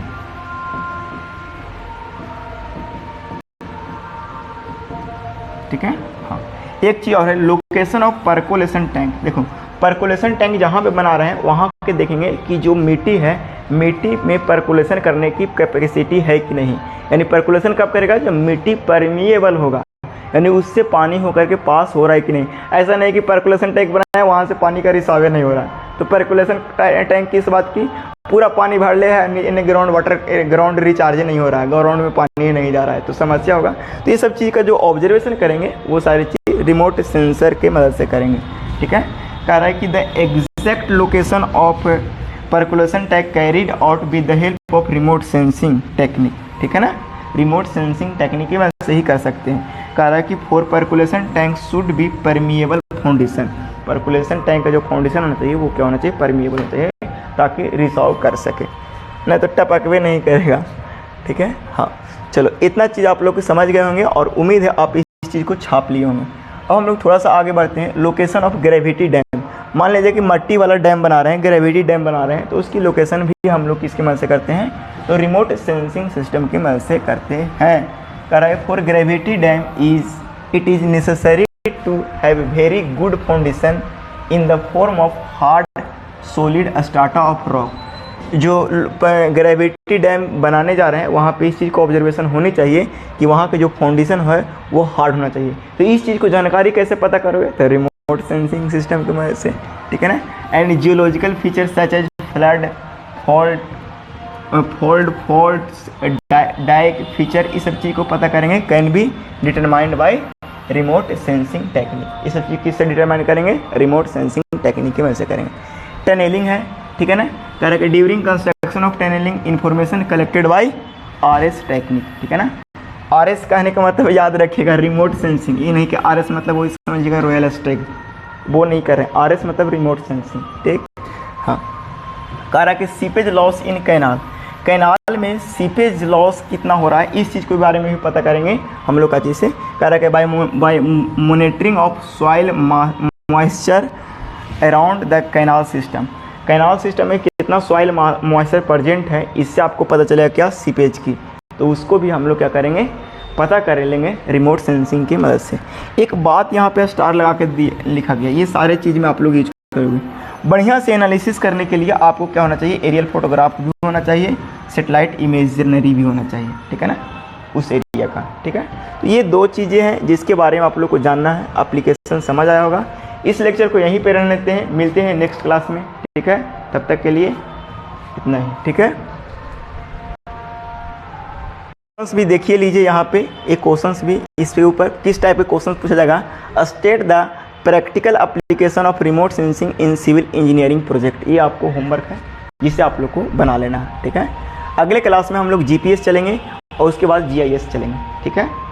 ठीक है। हाँ, एक चीज़ और है लोकेशन ऑफ परकोलेशन टैंक। देखो परकोलेशन टैंक जहाँ पे बना रहे हैं वहाँ के देखेंगे कि जो मिट्टी है, मिट्टी में परकोलेशन करने की कैपेसिटी है कि नहीं। यानी परकोलेशन कब करेगा, जब मिट्टी परमिएबल होगा, यानी उससे पानी होकर के पास हो रहा है कि नहीं। ऐसा नहीं कि परकोलेशन टैंक बनाया है वहाँ से पानी का रिसाव नहीं हो रहा है। तो परकोलेशन टैंक की इस बात की पूरा पानी भर ले है, इन ग्राउंड रिचार्ज नहीं हो रहा है, ग्राउंड में पानी नहीं जा रहा है, तो समस्या होगा। तो ये सब चीज़ का जो ऑब्जर्वेशन करेंगे वो सारी चीज़ रिमोट सेंसर के मदद से करेंगे। ठीक है, कह रहा है कि the exact location of percolation tank carried out with the help of remote sensing technique. ठीक है ना, रिमोट सेंसिंग टेक्निक की वजह से ही कर सकते हैं। कह रहा है कि for percolation tank should be permeable foundation, percolation tank का जो फाउंडेशन होना चाहिए वो क्या होना चाहिए, परमिएबल होना चाहिए, ताकि रिसॉल्व कर सके, नहीं तो टपक भी नहीं करेगा। ठीक है, हाँ चलो इतना चीज़ आप लोग समझ गए होंगे और उम्मीद है आप इस चीज़ को छाप लिए होंगे। अब हम लोग थोड़ा सा आगे बढ़ते हैं। लोकेशन ऑफ ग्रेविटी डैम, मान लीजिए कि मट्टी वाला डैम बना रहे हैं, ग्रेविटी डैम बना रहे हैं, तो उसकी लोकेशन भी हम लोग किसकी मदद से करते हैं, तो रिमोट सेंसिंग सिस्टम की मदद से करते हैं। कह रहा है for gravity dam it is necessary to have very good foundation in the form of hard solid strata of rock. जो ग्रेविटी डैम बनाने जा रहे हैं वहाँ पे इस चीज़ को ऑब्जर्वेशन होनी चाहिए कि वहाँ के जो फाउंडेशन है वो हार्ड होना चाहिए। तो इस चीज़ को जानकारी कैसे पता करोगे, तो रिमोट सेंसिंग सिस्टम की मदद से। ठीक है ना, and geological features such as flood, faults, dyke feature, इस सब चीज़ को पता करेंगे, can be determined by remote sensing technique. ये सब चीज़ किससे डिटरमाइन करेंगे, रिमोट सेंसिंग टेक्निक की वजह से करेंगे। टनलिंग है, ठीक है ना, कह रहा है during construction of tunnelling information collected by RS technique. ठीक है ना, आरएस कहने का मतलब याद रखिएगा रिमोट सेंसिंग, ये नहीं कि आरएस मतलब वो समझिएगा रॉयल स्ट्राइक, वो नहीं कर रहे हैं, आरएस मतलब रिमोट सेंसिंग। ठीक, हाँ। कह रहा है कि seepage loss in canal, canal में सीपेज लॉस कितना हो रहा है, इस चीज़ के बारे में भी पता करेंगे हम लोग का चीज़ से। कह रहा है कि by monitoring of soil moisture around the canal system, canal system में कितना सॉइल मॉइस्चर प्रेजेंट है, इससे आपको पता चलेगा क्या, सीपेज की। तो उसको भी हम लोग क्या करेंगे, पता कर लेंगे रिमोट सेंसिंग की मदद से। एक बात यहाँ पे स्टार लगा के लिखा गया, ये सारे चीज़ में आप लोग यूज करोगे। बढ़िया से एनालिसिस करने के लिए आपको क्या होना चाहिए, एरियल फोटोग्राफ भी होना चाहिए, सेटेलाइट इमेजनरी भी होना चाहिए। ठीक है ना, उस एरिया का। ठीक है, तो ये दो चीज़ें हैं जिसके बारे में आप लोग को जानना है। एप्लीकेशन समझ आया होगा। इस लेक्चर को यहीं पे रहने देते हैं, मिलते हैं नेक्स्ट क्लास में। ठीक है, तब तक के लिए इतना ही। ठीक है, क्वेश्चंस भी देखिए लीजिए, यहाँ पे एक क्वेश्चंस भी, इसके ऊपर किस टाइप के क्वेश्चंस पूछा जाएगा, state the practical application of remote sensing in civil engineering project. ये आपको होमवर्क है जिसे आप लोग को बना लेना है। ठीक है, अगले क्लास में हम लोग जीपीएस चलेंगे और उसके बाद जीआईएस चलेंगे। ठीक है।